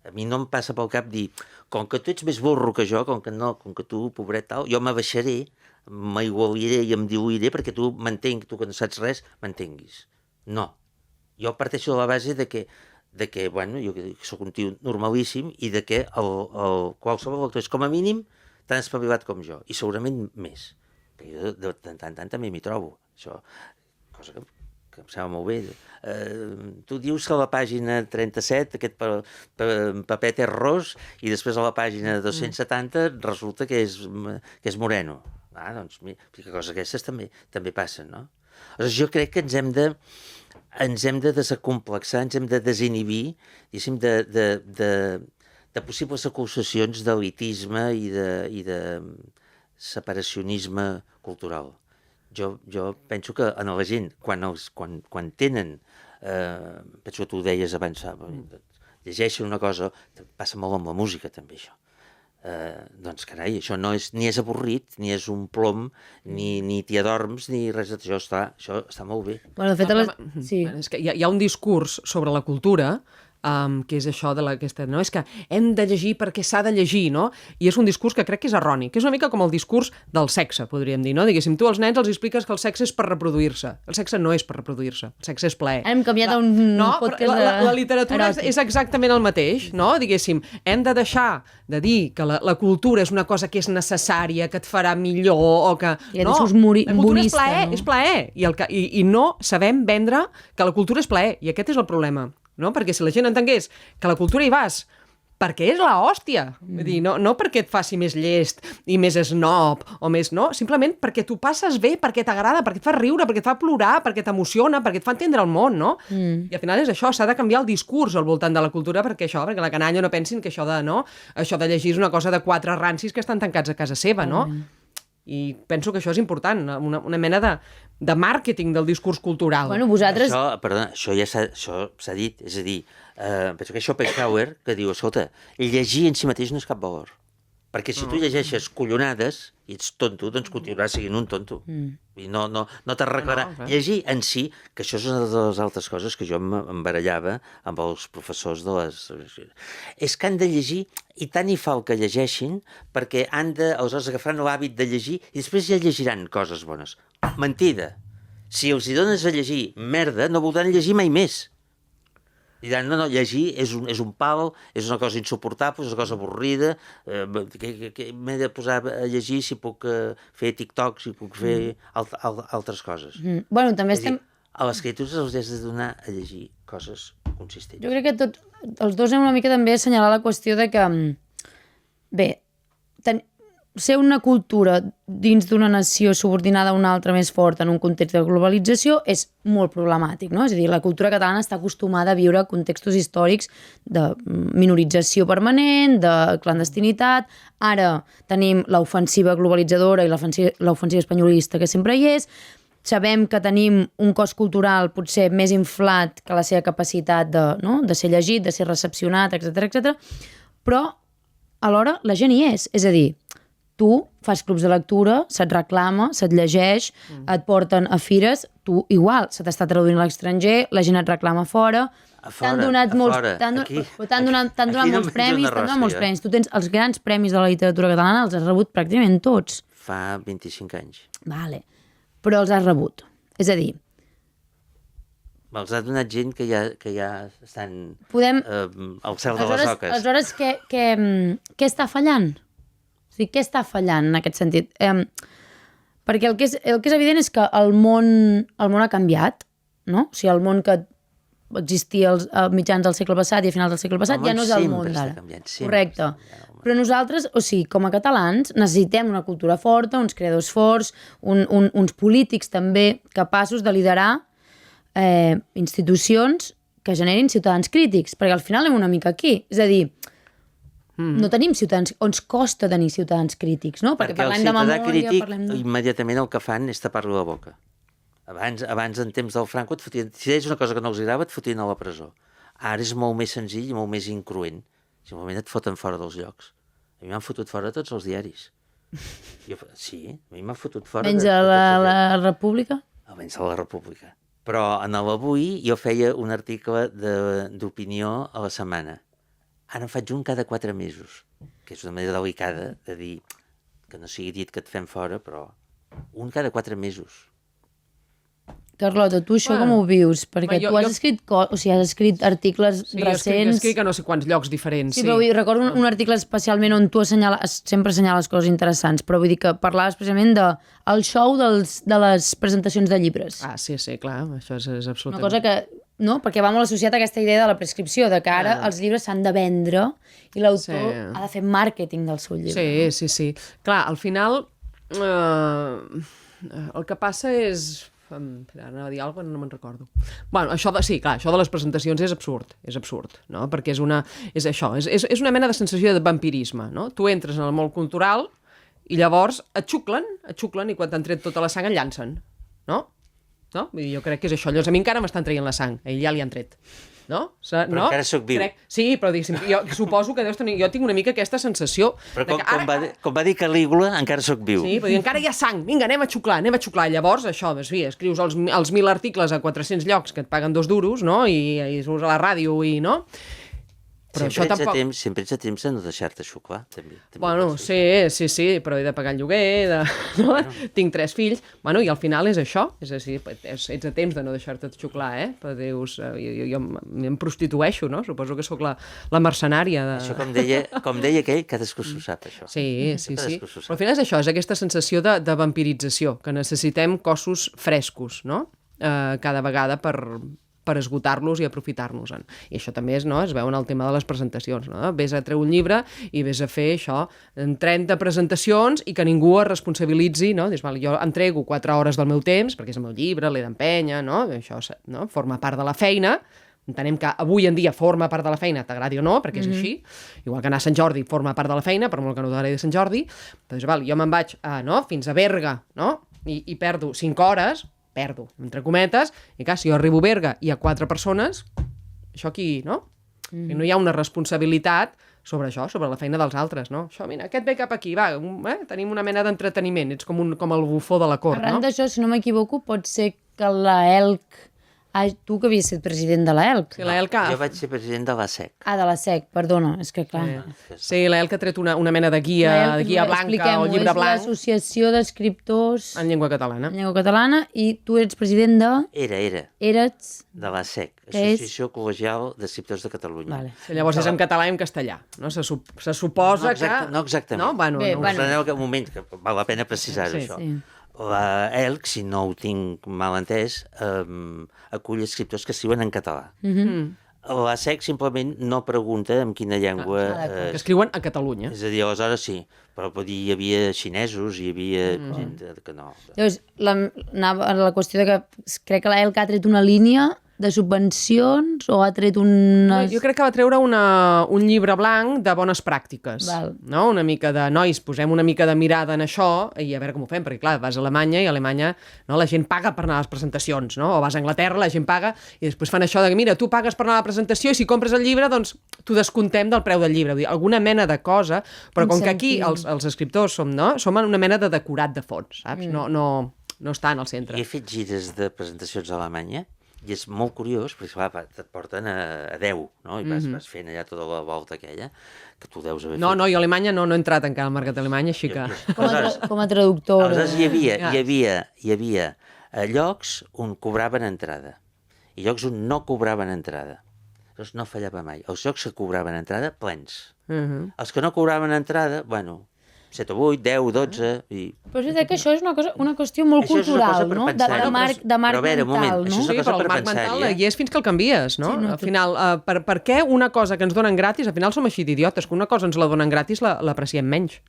Speaker 2: A mi no em passa pel cap dir, com que tu ets més burro que jo, com que tu, pobret tal, jo m'abaixaré, m'aigualiré i em diluiré perquè tu m'entenc, tu que no saps res, m'entenguis. No. Jo parteixo de la base de que bueno, jo soc un tio normalíssim i de que qualsevol lector és com a mínim tan espavilat com jo, i segurament més. Que jo de tant en tant també m'hi trobo. Això, cosa que em sembla molt bé. Tu dius que a la pàgina 37 aquest paper és ros i després a la pàgina 270 resulta que és moreno. Doncs que coses aquestes també passen, no? Aleshores, jo crec que ens hem de desacomplexar, ens hem de desinhibir, diguéssim, de possibles acusacions d'elitisme i de separacionisme cultural. Jo penso que en la gent, quan tenen, penso que tu ho deies abans, llegeixen una cosa, passa molt amb la música també això. Doncs carai, això ni és avorrit, ni és un plom, ni t'hi adorms, ni res d'això, això està molt bé.
Speaker 1: Bueno, de fet, sí.
Speaker 3: És que hi ha un discurs sobre la cultura que és això de aquesta... No? És que hem de llegir perquè s'ha de llegir, no? I és un discurs que crec que és erroni, que és una mica com el discurs del sexe, podríem dir, no? Diguéssim, tu als nens els expliques que el sexe és per reproduir-se. El sexe no és per reproduir-se, el sexe és plaer.
Speaker 1: Hem canviat un podcast de...
Speaker 3: La literatura és exactament el mateix, no? Diguéssim, hem de deixar de dir que la cultura és una cosa que és necessària, que et farà millor, o que...
Speaker 1: No, la
Speaker 3: cultura és plaer, no? És plaer. I no sabem vendre que la cultura és plaer, i aquest és el problema. No? Perquè si la gent entengués que la cultura hi vas perquè és la hòstia. Vull dir, no perquè et faci més llest i més snob, o més, no, simplement perquè tu passes bé, perquè t'agrada, perquè et fa riure, perquè et fa plorar, perquè t'emociona, perquè et fa entendre el món, no? I al final és això, s'ha de canviar el discurs al voltant de la cultura perquè la canalla no pensin que això de llegir és una cosa de 4 rancis que estan tancats a casa seva, no? I penso que això és important, una mena de màrqueting del discurs cultural.
Speaker 1: Bueno, vosaltres...
Speaker 2: Això ja s'ha dit, és a dir, penso que Schopenhauer, que diu, escolta, llegir en si mateix no és cap valor. Perquè si tu llegeixes collonades i ets tonto, doncs continuaràs sent un tonto. I no t'arreglarà. Llegir en si, que això és una de les altres coses que jo em barallava amb els professors de les... És que han de llegir, i tant hi fa el que llegeixin, perquè aleshores agafaran l'hàbit de llegir i després ja llegiran coses bones. Mentida. Si els hi dones a llegir merda, no voldran llegir mai més. Diran, no, llegir és un pal, és una cosa insuportable, és una cosa avorrida, m'he de posar a llegir si puc fer TikToks, si puc fer altres coses.
Speaker 1: Bueno, també estem...
Speaker 2: A les criatures els has de donar a llegir coses consistents.
Speaker 1: Jo crec que els dos hem una mica també assenyalat la qüestió de que, bé, ser una cultura dins d'una nació subordinada a una altra més forta en un context de globalització és molt problemàtic, no? És a dir, la cultura catalana està acostumada a viure contextos històrics de minorització permanent, de clandestinitat. Ara tenim l'ofensiva globalitzadora i l'ofensiva espanyolista que sempre hi és. Sabem que tenim un cos cultural potser més inflat que la seva capacitat de ser llegit, de ser recepcionat, etc. Però alhora la gent hi és. És a dir, tu fas clubs de lectura, se't reclama, se't llegeix, et porten a fires, tu igual, se t'està traduint a l'estranger, la gent et reclama fora, t'han donat molts premis. Tu tens els grans premis de la literatura catalana, els has rebut pràcticament tots.
Speaker 2: Fa 25 anys.
Speaker 1: Vale. Però els has rebut. És a dir...
Speaker 2: Me'ls ha donat gent que ja estan al cel de les oques.
Speaker 1: Aleshores, què està fallant? O sigui, què està fallant en aquest sentit? Perquè el que és evident és que el món ha canviat, no? O sigui, el món que existia als mitjans del segle passat i a finals del segle passat ja no és el món d'ara. Correcte. Però nosaltres, o sigui, com a catalans, necessitem una cultura forta, uns creadors forts, uns polítics també capaços de liderar institucions que generin ciutadans crítics, perquè al final anem una mica aquí. És a dir, no tenim ciutadans, o ens costa tenir ciutadans crítics, no?
Speaker 2: Perquè el ciutadà crític immediatament el que fan és tapar-lo la boca. Abans, en temps del Franco, si deies una cosa que no els agradava, et fotien a la presó. Ara és molt més senzill i molt més incruent. Simplement et foten fora dels llocs. A mi m'han fotut fora tots els diaris. Sí, a mi m'han fotut fora...
Speaker 1: Menys a la República?
Speaker 2: Menys a la República. Però en l'Avui jo feia un article d'opinió a la setmana. Ara en faig un cada 4 mesos, que és una manera delicada de dir que no sigui dit que et fem fora, però un cada 4 mesos.
Speaker 1: Carlota, tu això com ho vius? Perquè tu has escrit articles recents...
Speaker 3: Sí, jo escric a no sé quants llocs diferents.
Speaker 1: Sí, però recordo un article especialment on tu sempre assenyales coses interessants, però vull dir que parlaves precisament del show de les presentacions de llibres.
Speaker 3: Ah, sí, clar, això és absolutament...
Speaker 1: Una cosa que... No? Perquè va molt associat a aquesta idea de la prescripció, de que ara els llibres s'han de vendre i l'autor ha de fer màrqueting del seu llibre.
Speaker 3: Sí. Clar, al final el que passa és... Anava a dir alguna cosa, no me'n recordo. Bueno, això de les presentacions és absurd, no? Perquè és una mena de sensació de vampirisme, no? Tu entres en el món cultural i llavors et xuclen i quan t'han tret tota la sang et llancen, no? No? Jo crec que és això. Llavors a mi encara m'estan traient la sang, a ell ja li han tret. No?
Speaker 2: Però encara soc viu.
Speaker 3: Sí, però jo suposo que deus tenir... Jo tinc una mica aquesta sensació...
Speaker 2: Però com va dir Calígula, encara soc viu.
Speaker 3: Sí, però encara hi ha sang. Vinga, anem a xuclar. Llavors, això, escrius els 1.000 articles a 400 llocs que et paguen 2 duros, no? I surts a la ràdio i... no?
Speaker 2: Però sempre ets a temps de no deixar-te xuclar, també.
Speaker 3: Bueno, sí, però he de pagar el lloguer, tinc 3 fills, i al final és això, és a dir, ets a temps de no deixar-te xuclar, però dius, jo em prostitueixo, no? Suposo que sóc la mercenària.
Speaker 2: Això, com deia aquell, cadascú s'ho sap, això.
Speaker 3: Sí. Però al final és això, és aquesta sensació de vampirització, que necessitem cossos frescos, no? Cada vegada per per esgotar-los i aprofitar-nos-en. I això també es veu en el tema de les presentacions. No? Vés a treure un llibre i vés a fer això, en 30 presentacions i que ningú es responsabilitzi, no? Dius, val, jo entrego 4 hores del meu temps, perquè és el meu llibre, l'he d'empènyer, no? Això forma part de la feina. Entenem que avui en dia forma part de la feina, t'agradi o no, perquè és així. Igual que anar a Sant Jordi forma part de la feina, per molt que no t'agradi Sant Jordi. Doncs, val, jo me'n vaig fins a Berga, no? I perdo 5 hores, entre cometes, i clar, si jo arribo a Berga i hi ha 4 persones, això aquí, no? I no hi ha una responsabilitat sobre això, sobre la feina dels altres, no? Això, mira, aquest ve cap aquí, va, tenim una mena d'entreteniment, ets com el bufó de la cort,
Speaker 1: Arran
Speaker 3: no?
Speaker 1: d'això, si no m'equivoco, pot ser que la ELC... tu que havies estat president de la ELC.
Speaker 3: Sí, la ELCA...
Speaker 2: Jo vaig ser president de la SEC.
Speaker 1: De la SEC, perdona, és que clar...
Speaker 3: Sí, la ELCA ha tret una mena de guia blanca o llibre blanc...
Speaker 1: És l'Associació d'Escriptors
Speaker 3: en llengua catalana.
Speaker 1: en llengua catalana, i tu ets president de...
Speaker 2: Era.
Speaker 1: Eres...
Speaker 2: De la SEC,
Speaker 1: Que és?
Speaker 2: Associació Col·legial d'Escriptors de Catalunya.
Speaker 1: Vale.
Speaker 3: Que llavors és en català i en castellà, no? Se suposa que...
Speaker 2: No exactament.
Speaker 3: No? Bueno,
Speaker 1: Bé,
Speaker 3: no.
Speaker 1: bueno.
Speaker 2: Preneu un moment, que val la pena precisar
Speaker 3: Sí,
Speaker 2: això.
Speaker 1: sí.
Speaker 2: La ELC, si no ho tinc mal entès, acull escriptors que escriuen en català. La SEC simplement no pregunta en quina llengua...
Speaker 3: Que escriuen a Catalunya.
Speaker 2: És a dir, aleshores sí, però pot dir hi havia xinesos, hi havia gent que no.
Speaker 1: Llavors, la qüestió de que crec que la ELC ha tret una línia de subvencions o ha tret unes...
Speaker 3: Jo crec que va treure un llibre blanc de bones pràctiques.
Speaker 1: Val.
Speaker 3: No? Una mica de, nois, posem una mica de mirada en això i a veure com ho fem, perquè clar, vas a Alemanya i a Alemanya la gent paga per anar a les presentacions, no? O vas a Anglaterra, la gent paga i després fan això de que, mira, tu pagues per anar a la presentació i si compres el llibre, doncs t'ho descontem del preu del llibre. Vull dir, alguna mena de cosa, però com que aquí els escriptors som en una mena de decorat de fons, saps? No està en el centre.
Speaker 2: I he fet gires de presentacions a Alemanya i és molt curiós, perquè clar, et porten a 10, no? I vas fent allà tota la volta aquella, que tu deus haver fet.
Speaker 3: No, jo a Alemanya no he entrat encara al mercat alemany, així que...
Speaker 1: Com a traductora.
Speaker 2: Aleshores hi havia llocs on cobraven entrada i llocs on no cobraven entrada. Llavors no fallava mai. Els llocs que cobraven entrada, plens. Els que no cobraven entrada, bueno, 7 o 8, 10, 12... I...
Speaker 1: Però és veritat que això és una qüestió molt
Speaker 2: Això és una cosa
Speaker 1: cultural,
Speaker 2: per
Speaker 1: no?
Speaker 2: pensar.
Speaker 1: De marc
Speaker 2: Però a veure, un moment,
Speaker 1: mental,
Speaker 2: això
Speaker 1: no?
Speaker 2: és una
Speaker 3: Sí,
Speaker 2: cosa
Speaker 3: però el
Speaker 2: per
Speaker 3: marc
Speaker 2: pensar-hi,
Speaker 3: mental hi és fins que el canvies, no?
Speaker 1: Sí, no,
Speaker 3: Al final, per què una cosa que ens donen gratis, al final som així d'idiotes, que una cosa ens la donen gratis l'apreciem menys.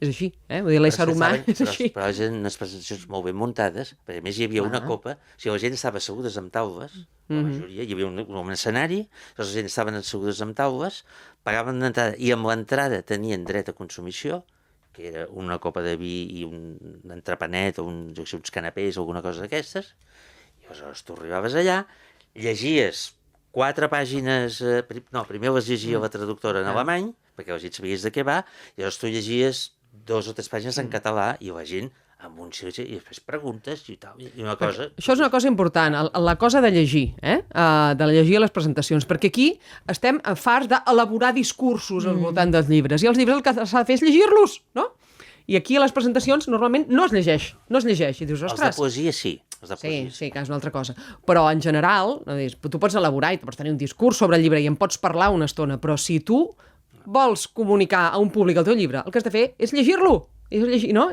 Speaker 3: És així, Vull dir, l'ésser humà és així.
Speaker 2: Però eren unes presentacions molt ben muntades, perquè a més hi havia una copa, si la gent estava assegudes amb taules, la majoria, hi havia un escenari, la gent estaven assegudes amb taules, pagaven l'entrada, i amb l'entrada tenien dret a consumició, que era una copa de vi i un entrepanet o uns canapés o alguna cosa d'aquestes, i aleshores tu arribaves allà, llegies 4 pàgines, primer les llegia la traductora en alemany, perquè la gent sabies de què va, i llavors tu llegies 2 o 3 pàgines en català i la gent amb un silenci, i després preguntes i tal, i una cosa...
Speaker 3: Això és una cosa important, la cosa de llegir, de llegir a les presentacions, perquè aquí estem farts d'elaborar discursos al voltant dels llibres, i els llibres el que s'ha de fer és llegir-los, no? I aquí a les presentacions normalment no es llegeix, i dius, ostres...
Speaker 2: Els de poesia sí.
Speaker 3: Sí, que és una altra cosa. Però en general, tu pots elaborar i pots tenir un discurs sobre el llibre i en pots parlar una estona, però si tu vols comunicar a un públic el teu llibre, el que has de fer és llegir-lo. No?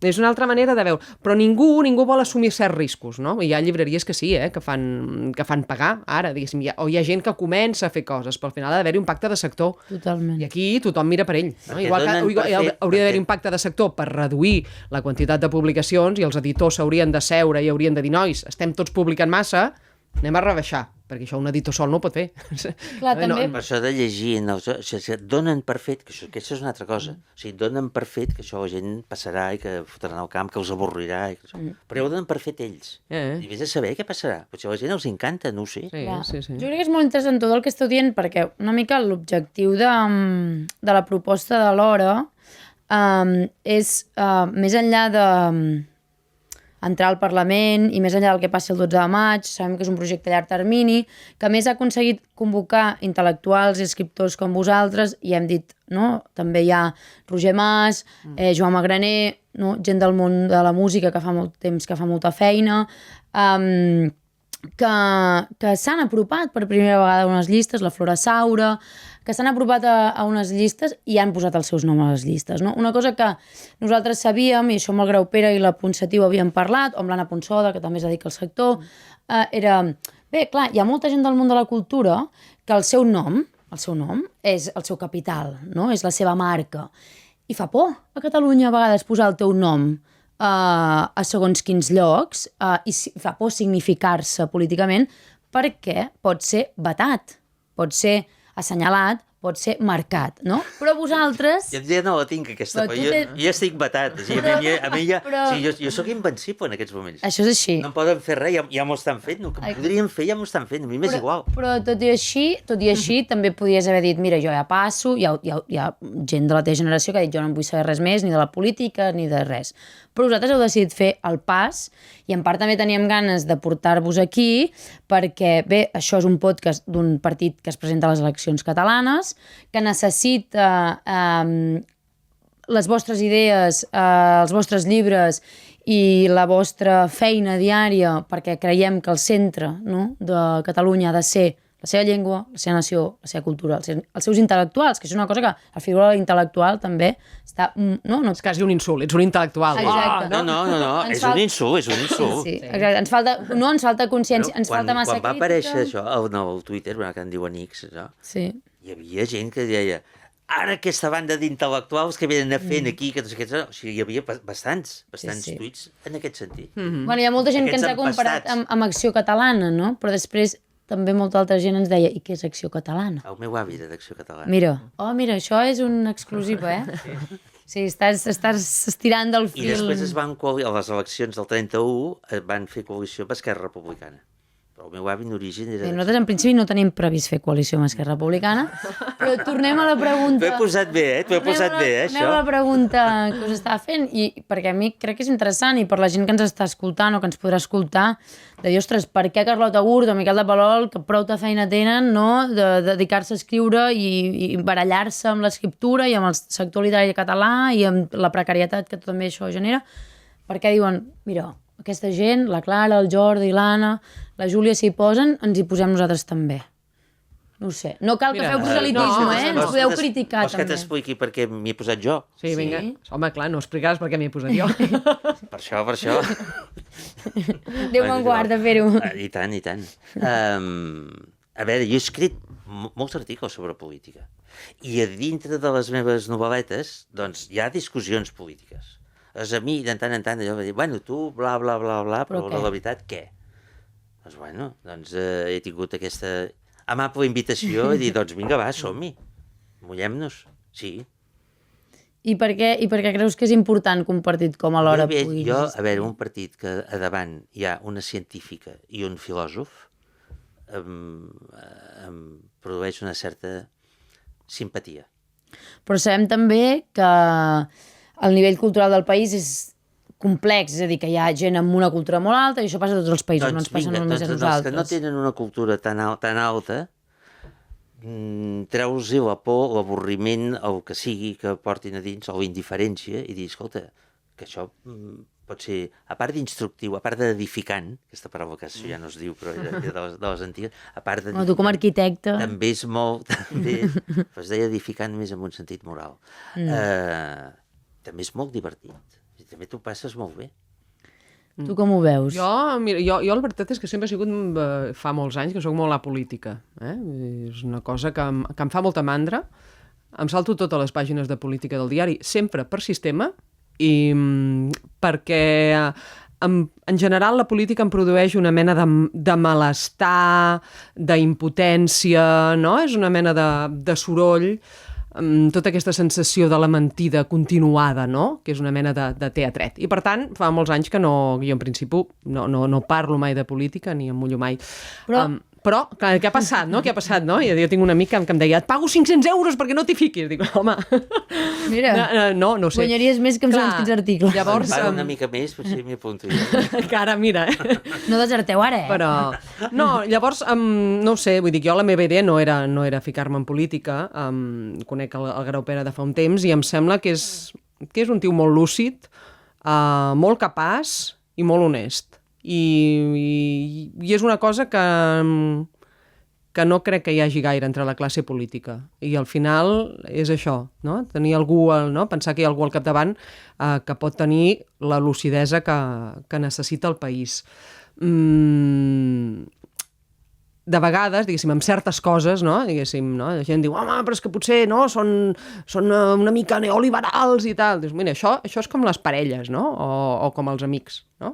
Speaker 3: És una altra manera de veure. Però ningú vol assumir certs riscos, no? Hi ha llibreries que sí, que fan pagar, ara, diguéssim, o hi ha gent que comença a fer coses, però al final ha d'haver-hi un pacte de sector.
Speaker 1: Totalment.
Speaker 3: I aquí tothom mira per ell. No?
Speaker 2: Perquè
Speaker 3: Igual que
Speaker 2: donen per fet,
Speaker 3: hauria d'haver-hi un pacte de sector per reduir la quantitat de publicacions i els editors s'haurien de seure i haurien de dir, nois, estem tots publicant massa, anem a rebaixar, perquè això un editor sol no ho pot fer.
Speaker 1: Clar, també...
Speaker 2: Per això de llegir, donen per fet, que això és una altra cosa, o sigui, donen per fet que això la gent passarà i que fotran al camp, que els avorrirà, però ja ho donen per fet ells. I vés a saber què passarà. Potser a la gent els encanta, no ho sé.
Speaker 3: Sí.
Speaker 1: Jo crec que és molt interessant tot el que esteu dient, perquè una mica l'objectiu de la proposta de l'Hora és, més enllà de entrar al Parlament i més enllà del que passi el 12 de maig, sabem que és un projecte a llarg termini, que a més ha aconseguit convocar intel·lectuals i escriptors com vosaltres, i hem dit, no? També hi ha Roger Mas, Joan Magraner, no? Gent del món de la música que fa molt temps que fa molta feina, que s'han apropat per primera vegada a unes llistes, la Flora Saura, que s'han apropat a unes llistes i han posat els seus noms a les llistes. No? Una cosa que nosaltres sabíem, i això amb el Grau Pere i la Ponsatí ho havíem parlat, o amb l'Anna Ponsoda, que també es dedica al sector, era Bé, clar, hi ha molta gent del món de la cultura que el seu nom és el seu capital, no? És la seva marca. I fa por a Catalunya a vegades posar el teu nom a segons quins llocs i fa por significar-se políticament perquè pot ser vetat, pot ser assenyalat, pot ser marcat, no? Però vosaltres...
Speaker 2: Jo ja no la tinc, aquesta por. Jo ja estic batat. O sigui, a mi ja... O sigui, jo sóc invencible en aquests moments.
Speaker 1: Això és així.
Speaker 2: No em poden fer res, ja m'ho estan fent. El que podrien fer ja m'ho estan fent. A mi m'és igual.
Speaker 1: Però tot i així, també podies haver dit, mira, jo ja passo, hi ha gent de la teva generació que ha dit jo no en vull saber res més, ni de la política, ni de res. Però vosaltres heu decidit fer el pas i en part també teníem ganes de portar-vos aquí perquè, bé, això és un podcast d'un partit que es presenta a les eleccions catalanes, que necessita les vostres idees, els vostres llibres i la vostra feina diària perquè creiem que el centre, no, de Catalunya ha de ser la seva llengua, la seva nació, la seva cultura, els seus intel·lectuals, que això és una cosa que la figura de l'intel·lectual també està... No.
Speaker 3: És quasi un insult, ets un intel·lectual.
Speaker 1: Exacte.
Speaker 2: No, és un insult, és un insult.
Speaker 1: Sí, exacte. Ens falta consciència, ens falta massa crítica.
Speaker 2: Quan va aparèixer això al Twitter, que en diuen X,
Speaker 1: sí.
Speaker 2: Hi havia gent que deia ara aquesta banda d'intel·lectuals que venen a fer aquí, que o sigui, hi havia bastants tuits en aquest sentit.
Speaker 1: Bueno, hi ha molta gent que ens ha comparat amb Acció Catalana, no? Però després també molta altra gent ens deia, i què és Acció Catalana?
Speaker 2: El meu avi era d'Acció Catalana.
Speaker 1: Mira, això és una exclusiva, Sí, estàs estirant del fil.
Speaker 2: I després a les eleccions del 31 van fer coalició amb Esquerra Republicana. Però el meu avi en origen era...
Speaker 1: Nosaltres en principi no tenim previst fer coalició amb Esquerra Republicana, però tornem a la pregunta...
Speaker 2: T'ho he posat bé, això.
Speaker 1: Tornem a la pregunta que us estava fent, i perquè a mi crec que és interessant, i per la gent que ens està escoltant o que ens podrà escoltar, de dir, ostres, per què Carlota Gurt o Miquel de Palol, que prou de feina tenen, no?, de dedicar-se a escriure i barallar-se amb l'escriptura i amb el sector literari català i amb la precarietat que també això genera, perquè diuen, mira, aquesta gent, la Clara, el Jordi, l'Anna, la Júlia s'hi posen, ens hi posem nosaltres també. No ho sé. No cal que feu proselitisme, ens podeu criticar també.
Speaker 2: Vols que t'expliqui per què m'hi he posat jo?
Speaker 3: Sí, vinga. Home, clar, no explicaràs per què m'hi he posat jo.
Speaker 2: Per això.
Speaker 1: Déu me'n guarda fer-ho.
Speaker 2: I tant. A veure, jo he escrit molts articles sobre política. I a dintre de les meves novel·letes, doncs, hi ha discussions polítiques. És a mi, de tant en tant, allò va dir, bueno, tu, bla, bla, bla, bla, però la veritat, què? Doncs, he tingut aquesta amable invitació i dir, doncs vinga, va, som-hi, mullem-nos, sí.
Speaker 1: I per què creus que és important que un partit com alhora pugui...
Speaker 2: A veure, un partit que a davant hi ha una científica i un filòsof em produeix una certa simpatia.
Speaker 1: Però sabem també que el nivell cultural del país és complex, és a dir, que hi ha gent amb una cultura molt alta i això passa a tots els països, no ens passa només a nosaltres.
Speaker 2: Els que no tenen una cultura tan alta, treus-hi la por, l'avorriment, el que sigui que portin a dins, o la indiferència, i dir, escolta, que això pot ser, a part d'instructiu, a part d'edificant, aquesta paraula que això ja no es diu, però era de les antigues, a part d'edificant...
Speaker 1: Tu com a arquitecte...
Speaker 2: També és molt... Es deia edificant més en un sentit moral. També és molt divertit. I també t'ho passes molt bé.
Speaker 1: Tu com ho veus?
Speaker 3: Jo la veritat és que sempre he sigut, fa molts anys, que sóc molt apolítica. És una cosa que em fa molta mandra. Em salto totes les pàgines de política del diari, sempre per sistema, i perquè en general la política em produeix una mena de malestar, d'impotència, no? És una mena de soroll, tota aquesta sensació de la mentida continuada, no? Que és una mena de teatret. I per tant, fa molts anys que jo en principi no parlo mai de política ni em mullo mai. Però què ha passat, no? Jo tinc un amic que em deia, et pago 500 euros perquè no t'hi fiquis. Dic, home...
Speaker 1: Mira,
Speaker 3: no sé.
Speaker 1: Guanyaries més que amb segons quins articles.
Speaker 2: Llavors, una mica més, potser m'hi apunto jo.
Speaker 3: Que ara, mira...
Speaker 1: No deserteu ara,
Speaker 3: Però... No, llavors, no ho sé, vull dir, jo la meva idea no era ficar-me en política. Conec el Graupera de fa un temps i em sembla que és un tio molt lúcid, molt capaç i molt honest. I és una cosa que no crec que hi hagi gaire entre la classe política. I al final és això, no? Tenir algú, no? Pensar que hi ha algú al capdavant que pot tenir la lucidesa que necessita el país. de vegades, diguéssim, amb certes coses, no? Diguéssim, no? La gent diu, home, però és que potser no, són una mica neoliberals i tal. Dius, mira, això és com les parelles, no? O com els amics, no?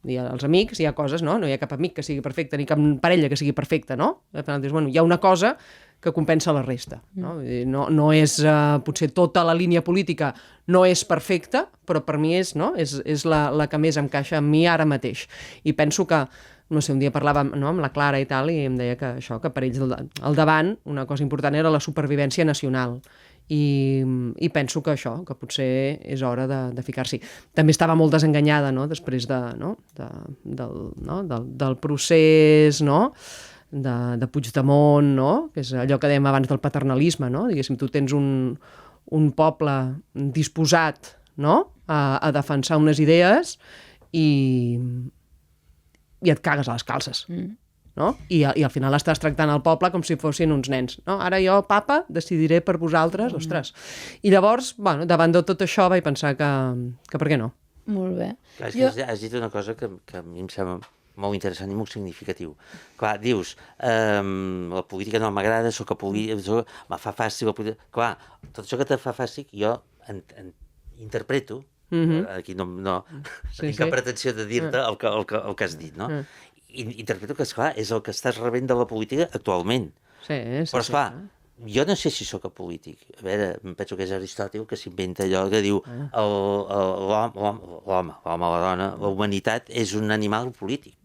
Speaker 3: Els amics hi ha coses, no? No hi ha cap amic que sigui perfecte ni cap parella que sigui perfecta, no? Al final dius, bueno, hi ha una cosa que compensa la resta. No, no és, potser tota la línia política no és perfecta, però per mi és la que més encaixa amb mi ara mateix. I penso que, no sé, un dia parlàvem amb la Clara i tal, i em deia que això, que per ells al davant una cosa important era la supervivència nacional. I penso que això, que potser és hora de ficar-s'hi. També estava molt desenganyada, no?, després del procés, no?, de Puigdemont, no?, que és allò que dèiem abans del paternalisme, no?, diguéssim, tu tens un poble disposat, no?, a defensar unes idees i et cagues a les calces. No? I al final estàs tractant el poble com si fossin uns nens. No? Ara jo, papa, decidiré per vosaltres, ostres. I llavors, bueno, davant de tot això vaig pensar que per què no?
Speaker 1: Molt bé.
Speaker 2: Clar, és que has dit una cosa que a mi em sembla molt interessant i molt significatiu. Clar, dius, la política no m'agrada, me fa fàstic la política. Clar, tot això que te fa fàstic, jo interpreto, aquí no tinc cap pretensió de dir-te el que has dit, no? Interpreto que, esclar, és el que estàs rebent de la política actualment.
Speaker 3: Sí.
Speaker 2: Però, esclar, jo no sé si sóc polític. A veure, em penso que és Aristòtil que s'inventa allò que diu l'home, la dona, la humanitat és un animal polític.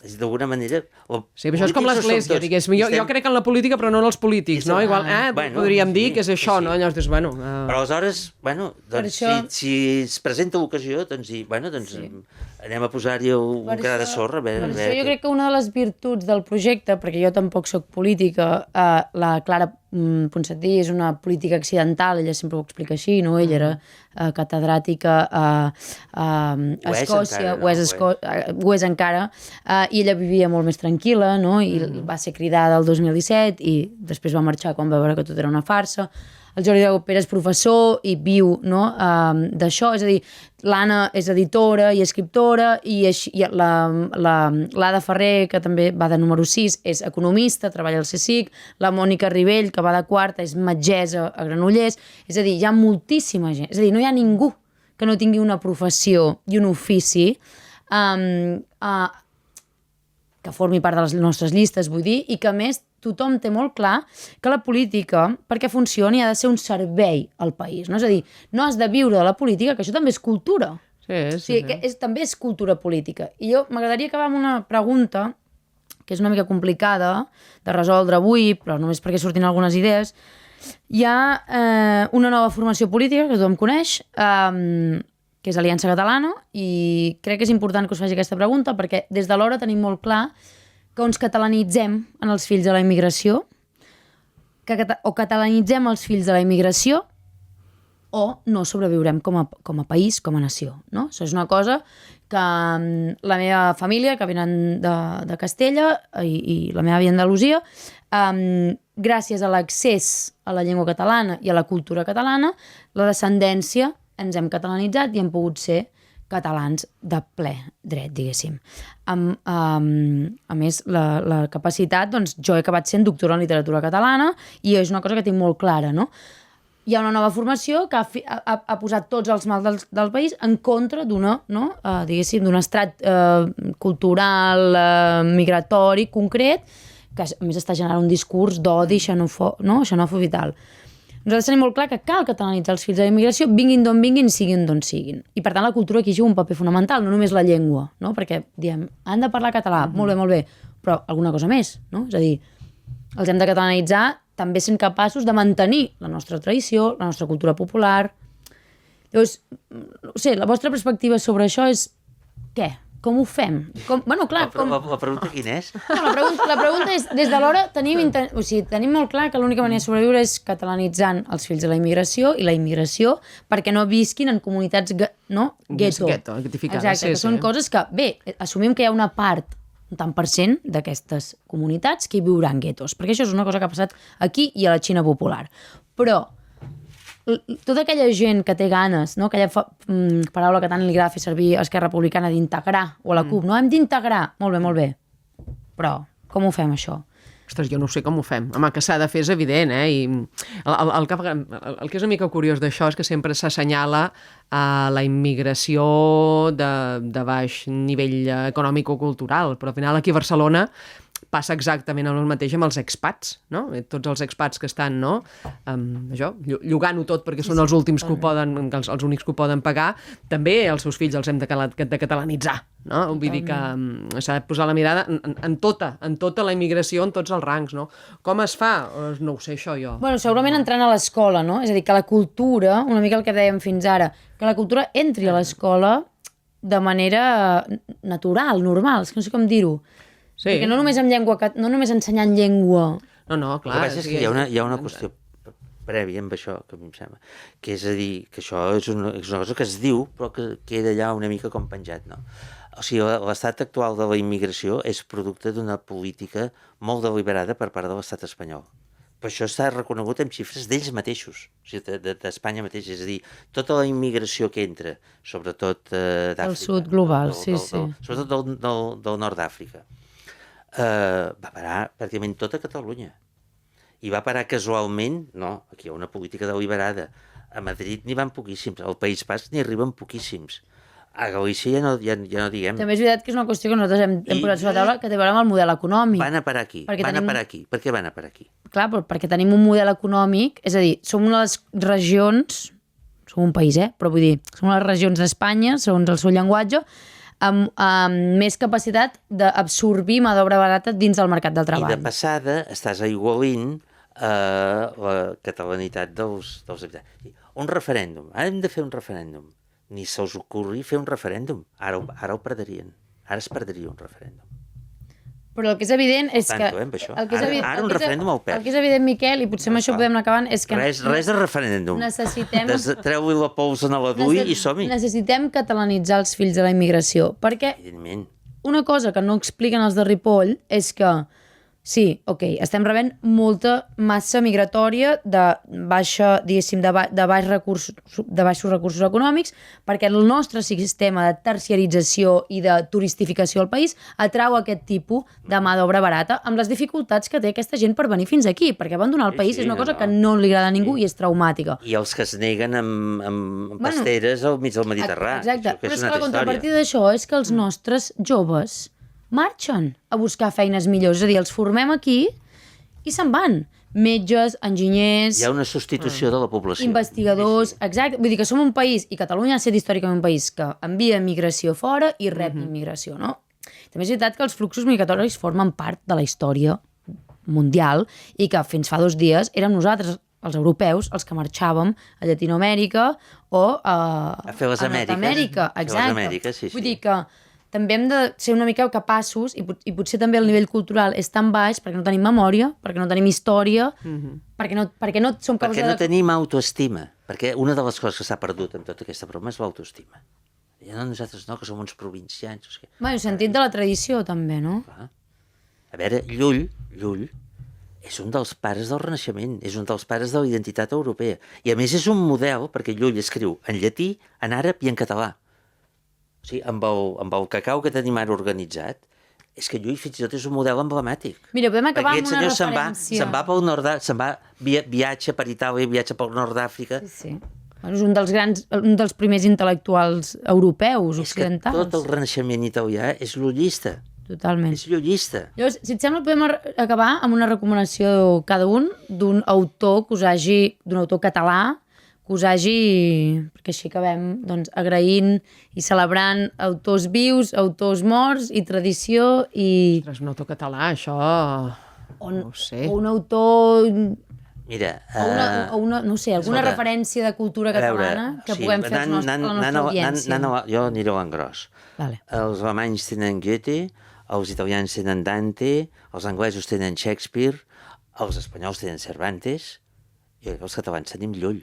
Speaker 2: És d'alguna manera...
Speaker 3: Sí, però això és com l'Església, diguéssim. Jo crec en la política, però no en els polítics, no? Igual, podríem dir que és això, no? Llavors dius, bueno...
Speaker 2: Però aleshores, doncs, si es presenta l'ocasió, doncs anem a posar-hi un gra de sorra.
Speaker 1: Per això jo crec que una de les virtuts del projecte, perquè jo tampoc soc política, la Clara Ponsatí és una política accidental, ella sempre ho explica així, no? Ella era catedràtica a Escòcia, ho és encara, i ella vivia molt més tranquil·la, no? I va ser cridada el 2017 i després va marxar quan va veure que tot era una farsa. El Jordi Graupera és professor i viu, no?, d'això, és a dir, l'Anna és editora i escriptora i l'Ada Ferrer, que també va de número 6, és economista, treballa al CSIC, la Mònica Ribell, que va de quarta, és metgessa a Granollers, és a dir, hi ha moltíssima gent, és a dir, no hi ha ningú que no tingui una professió i un ofici que formi part de les nostres llistes, vull dir, i que a més tothom té molt clar que la política, perquè funcioni, ha de ser un servei al país, no? És a dir, no has de viure de la política, que això també és cultura.
Speaker 3: Sí.
Speaker 1: Que també és cultura política. I jo m'agradaria acabar amb una pregunta, que és una mica complicada de resoldre avui, però només perquè surtin algunes idees. Hi ha una nova formació política, que tothom coneix, que és Aliança Catalana, i crec que és important que us faci aquesta pregunta, perquè des de l'hora tenim molt clar que ens catalanitzem en els fills de la immigració, o catalanitzem els fills de la immigració, o no sobreviurem com a país, com a nació. No? Això és una cosa que la meva família, que venen de Castella, i la meva àvia Andalusia, gràcies a l'accés a la llengua catalana i a la cultura catalana, la descendència ens hem catalanitzat i hem pogut ser catalans de ple dret, diguéssim. A més, la capacitat, doncs jo he acabat sent doctora en literatura catalana i és una cosa que tinc molt clara, no? Hi ha una nova formació que ha posat tots els mals del país en contra d'una, no? Diguéssim, d'un estrat cultural, migratori, concret, que a més està generant un discurs d'odi, xenòfob i tal. Nosaltres tenim molt clar que cal catalanitzar els fills de la immigració, vinguin d'on vinguin, siguin d'on siguin. I per tant la cultura aquí juga un paper fonamental, no només la llengua, no? Perquè diem, han de parlar català, molt bé, però alguna cosa més, no? És a dir, els hem de catalanitzar també sent capaços de mantenir la nostra tradició, la nostra cultura popular. Llavors, no sé, la vostra perspectiva sobre això és què? Com ho fem?
Speaker 2: La pregunta quina és?
Speaker 1: No, la pregunta és, des de l'hora tenim molt clar que l'única manera de sobreviure és catalanitzant els fills de la immigració i la immigració perquè no visquin en comunitats gueto. Exacte, que són coses que, bé, assumim que hi ha una part, un tant per cent d'aquestes comunitats que hi viuran guetos, perquè això és una cosa que ha passat aquí i a la Xina popular. Però tota aquella gent que té ganes, no? Aquella paraula que tant li agrada fer servir a Esquerra Republicana d'integrar, o a la CUP, no? Hem d'integrar, molt bé, però com ho fem això?
Speaker 3: Ostres, jo no sé com ho fem. Home, que s'ha de fer és evident, I el que és una mica curiós d'això és que sempre s'assenyala la immigració de baix nivell econòmic o cultural, però al final aquí a Barcelona passa exactament el mateix amb els expats, no? Tots els expats que estan, no? Llogant-ho tot perquè són els últims que ho poden, els únics que ho poden pagar, també els seus fills els hem de catalanitzar, no? Vull dir que s'ha de posar la mirada en tota la immigració, en tots els rangs, no? Com es fa? No ho sé, això jo.
Speaker 1: Bueno, segurament entrant a l'escola, no? És a dir, que la cultura, una mica el que dèiem fins ara, que la cultura entri a l'escola de manera natural, normal, és que no sé com dir-ho.
Speaker 3: Sí.
Speaker 1: Perquè no només ensenyant llengua.
Speaker 3: No, clar.
Speaker 2: El que passa és que hi ha una qüestió prèvia amb això, que a mi em sembla, que és a dir, que això és una cosa que es diu, però que queda allà una mica com penjat, no? O sigui, l'estat actual de la immigració és producte d'una política molt deliberada per part de l'estat espanyol. Però això està reconegut amb xifres d'ells mateixos, o sigui, d'Espanya mateix. És a dir, tota la immigració que entra, sobretot d'Àfrica...
Speaker 1: Del sud global, sí.
Speaker 2: Sobretot del nord d'Àfrica. Va parar pràcticament tota Catalunya. I va parar casualment, no, aquí hi ha una política deliberada. A Madrid n'hi van poquíssims, al País Basc n'hi arriben poquíssims. A Galícia ja no diguem.
Speaker 1: També és veritat que és una qüestió que nosaltres hem posat sobre la taula, que té a veure amb el model econòmic.
Speaker 2: Van a parar aquí, Per què van a parar aquí?
Speaker 1: Clar, perquè tenim un model econòmic, és a dir, som una de les regions, som un país, però vull dir, som una de les regions d'Espanya, segons el seu llenguatge, amb més capacitat d'absorbir mà d'obra barata dins del mercat del treball.
Speaker 2: I de passada estàs aigualint la catalanitat dels habitants. Un referèndum. Ara hem de fer un referèndum. Ni se'ls ocorri fer un referèndum. Ara ho perdrien. Ara es perdria un referèndum.
Speaker 1: Però el que és evident és que...
Speaker 2: Ara un referèndum el perd.
Speaker 1: El que és evident, Miquel, i potser amb això podem anar acabant, és que...
Speaker 2: Res de referèndum.
Speaker 1: Necessitem...
Speaker 2: Treu-li la pols a la dui i som-hi.
Speaker 1: Necessitem catalanitzar els fills de la immigració, perquè una cosa que no expliquen els de Ripoll és que sí, estem rebent molta massa migratòria de baixa, diguéssim, de baixos recursos econòmics, perquè el nostre sistema de terciarització i de turistificació al país atrau aquest tipus de mà d'obra barata, amb les dificultats que té aquesta gent per venir fins aquí, perquè abandonar el país és una cosa que no li agrada a ningú i és traumàtica.
Speaker 2: I els que es neguen amb pasteres al mig del Mediterrani.
Speaker 1: Exacte, però és que la contrapartida d'això és que els nostres joves marxen a buscar feines millors, és a dir, els formem aquí i se'n van. Metges, enginyers...
Speaker 2: Hi ha una substitució de la població.
Speaker 1: Investigadors, exacte. Vull dir que som un país, i Catalunya ha estat històricament un país que envia immigració fora i rep immigració, no? També és veritat que els fluxos migratoris formen part de la història mundial i que fins fa 2 dies érem nosaltres, els europeus, els que marxàvem a Llatinoamèrica o a Nord-Amèrica. Exacte. Vull dir que també hem de ser una mica capaços, i potser també el nivell cultural és tan baix perquè no tenim memòria, perquè no tenim història, perquè no som capaços
Speaker 2: no tenim autoestima. Perquè una de les coses que s'ha perdut en tota aquesta broma és l'autoestima. Ja nosaltres no, que som uns provincians.
Speaker 1: El sentit de la tradició, també, no?
Speaker 2: A veure, Llull és un dels pares del Renaixement, és un dels pares de la identitat europea. I a més és un model, perquè Llull escriu en llatí, en àrab i en català. O sigui, amb el cacau que tenim ara organitzat, és que Llull fins i tot és un model emblemàtic.
Speaker 1: Mira, podem acabar amb una referència.
Speaker 2: Se'n va pel nord, viatja per Itàlia, viatja pel nord d'Àfrica.
Speaker 1: Sí. És un dels primers intel·lectuals europeus, occidentals.
Speaker 2: És que tot el Renaixement italià és llullista.
Speaker 1: Totalment.
Speaker 2: És llullista.
Speaker 1: Llavors, si et sembla, podem acabar amb una recomanació cada un d'un autor d'un autor català, que us hagi, perquè així acabem agraint i celebrant autors vius, autors morts i tradició i...
Speaker 3: Ostres, un autor català, això... no ho sé.
Speaker 1: O un autor...
Speaker 2: Mira...
Speaker 1: no sé, alguna referència de cultura catalana que puguem fer a la nostra audiència.
Speaker 2: Jo aniré a l'engròs. Els alemanys tenen Goethe, els italians tenen Dante, els anglesos tenen Shakespeare, els espanyols tenen Cervantes, i els catalans tenim Llull.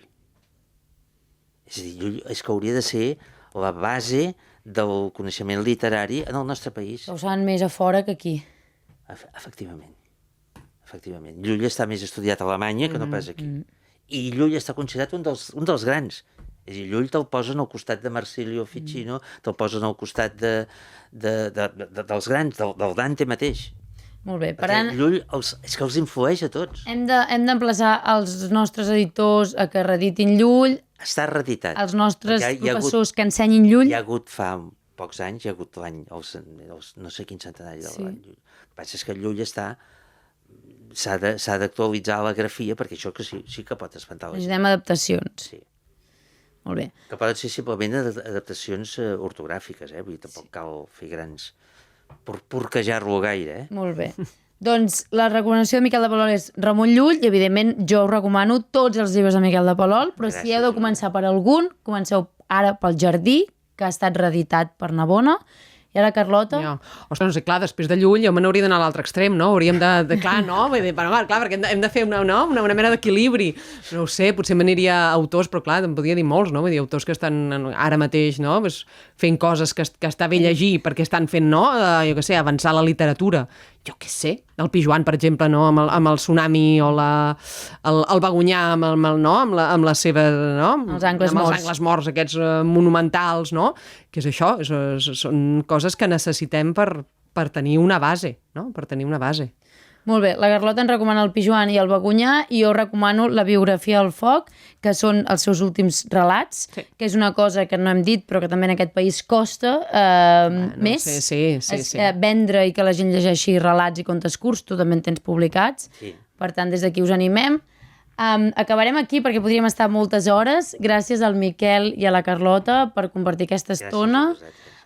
Speaker 2: És a dir, Llull és que hauria de ser la base del coneixement literari en el nostre país.
Speaker 1: Ho saben més a fora que aquí.
Speaker 2: Efectivament. Llull està més estudiat a Alemanya que no pas aquí. I Llull està considerat un dels grans. És a dir, Llull te'l posen al costat de Marsilio Ficino, te'l posen al costat dels grans, del Dante mateix.
Speaker 1: Molt bé. Per
Speaker 2: Perquè
Speaker 1: tant,
Speaker 2: Llull és que els influeix a tots.
Speaker 1: hem d'emplaçar els nostres editors a que reeditin Llull,
Speaker 2: Està reeditat.
Speaker 1: els nostres
Speaker 2: Perquè
Speaker 1: professors que ensenyin Llull.
Speaker 2: Hi ha hagut fa pocs anys, hi ha hagut l'any, no sé quin centenari de l'any Llull. El que passa és que Llull s'ha d'actualitzar la grafia, perquè això que sí que pot espantar la gent.
Speaker 1: Necessitem adaptacions.
Speaker 2: Sí.
Speaker 1: Molt bé.
Speaker 2: Que poden ser simplement adaptacions ortogràfiques, vull dir, tampoc cal fer grans... porquejar-lo gaire,
Speaker 1: Molt bé. Doncs la recomanació de Miquel de Palol és Ramon Llull i, evidentment, jo us recomano tots els llibres de Miquel de Palol, però si heu de començar per algun, comenceu ara pel Jardí, que ha estat reeditat per Navona, i ara Carlota...
Speaker 3: Ja. Ostres, no sé, clar, després de Llull jo me n'hauria d'anar a l'altre extrem, no? Hauríem de clar, no? Vull dir, clar, perquè hem de fer una mena d'equilibri. No ho sé, potser m'aniria a autors, però clar, em podria dir molts, no? Vull dir, autors que estan ara mateix, no? Fent coses que està bé llegir perquè estan fent, no? Jo què sé, avançar la literatura. Jo què sé, el Pijuan, per exemple, no? Amb el tsunami o el Bagunyà amb la seva... No?
Speaker 1: Els angles morts.
Speaker 3: Els angles morts, aquests monumentals, no? Què és això? Són coses que necessitem per tenir una base, no? Per tenir una base.
Speaker 1: Molt bé, la Carlota ens recomana el Pijuan i el Bagunyà i jo recomano la biografia del Foc, que són els seus últims relats, que és una cosa que no hem dit però que també en aquest país costa més.
Speaker 3: Sí.
Speaker 1: Vendre i que la gent llegeixi relats i contes curts, tu també en tens publicats.
Speaker 2: Sí.
Speaker 1: Per tant, des d'aquí us animem. Acabarem aquí perquè podríem estar moltes hores. Gràcies al Miquel i a la Carlota per compartir aquesta estona.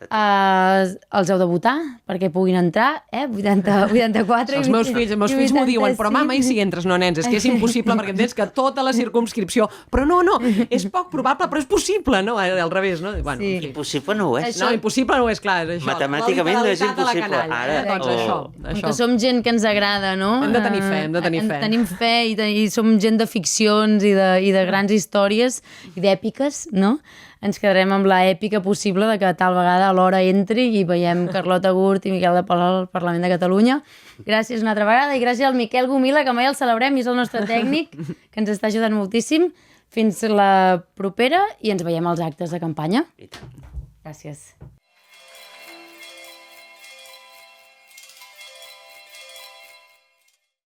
Speaker 1: Els heu de votar perquè puguin entrar, 84
Speaker 3: els meus fills m'ho diuen, però mama, i si entres, no, nens, és que és impossible perquè entens que tota la circumscripció, però no, és poc probable, però és possible, no? Al revés, no? Bueno,
Speaker 1: Sí.
Speaker 2: Impossible no ho és.
Speaker 3: No, impossible no és, clar, és això.
Speaker 2: Matemàticament no és
Speaker 3: La literalitat de la
Speaker 2: impossible.
Speaker 3: canalla,
Speaker 2: Ara,
Speaker 3: doncs
Speaker 1: Com
Speaker 3: això.
Speaker 1: que som gent que ens agrada, no?
Speaker 3: Hem de tenir fe, hem de tenir fe.
Speaker 1: Tenim fe i som gent de ficcions i de grans històries i d'èpiques, no? Ens quedarem amb l'èpica possible de que tal vegada a l'hora entri i veiem Carlota Gurt i Miquel de Palol al Parlament de Catalunya. Gràcies una altra vegada i gràcies al Miquel Gomila, que mai el celebrem i és el nostre tècnic, que ens està ajudant moltíssim. Fins la propera i ens veiem als actes de campanya.
Speaker 2: I tant.
Speaker 1: Gràcies.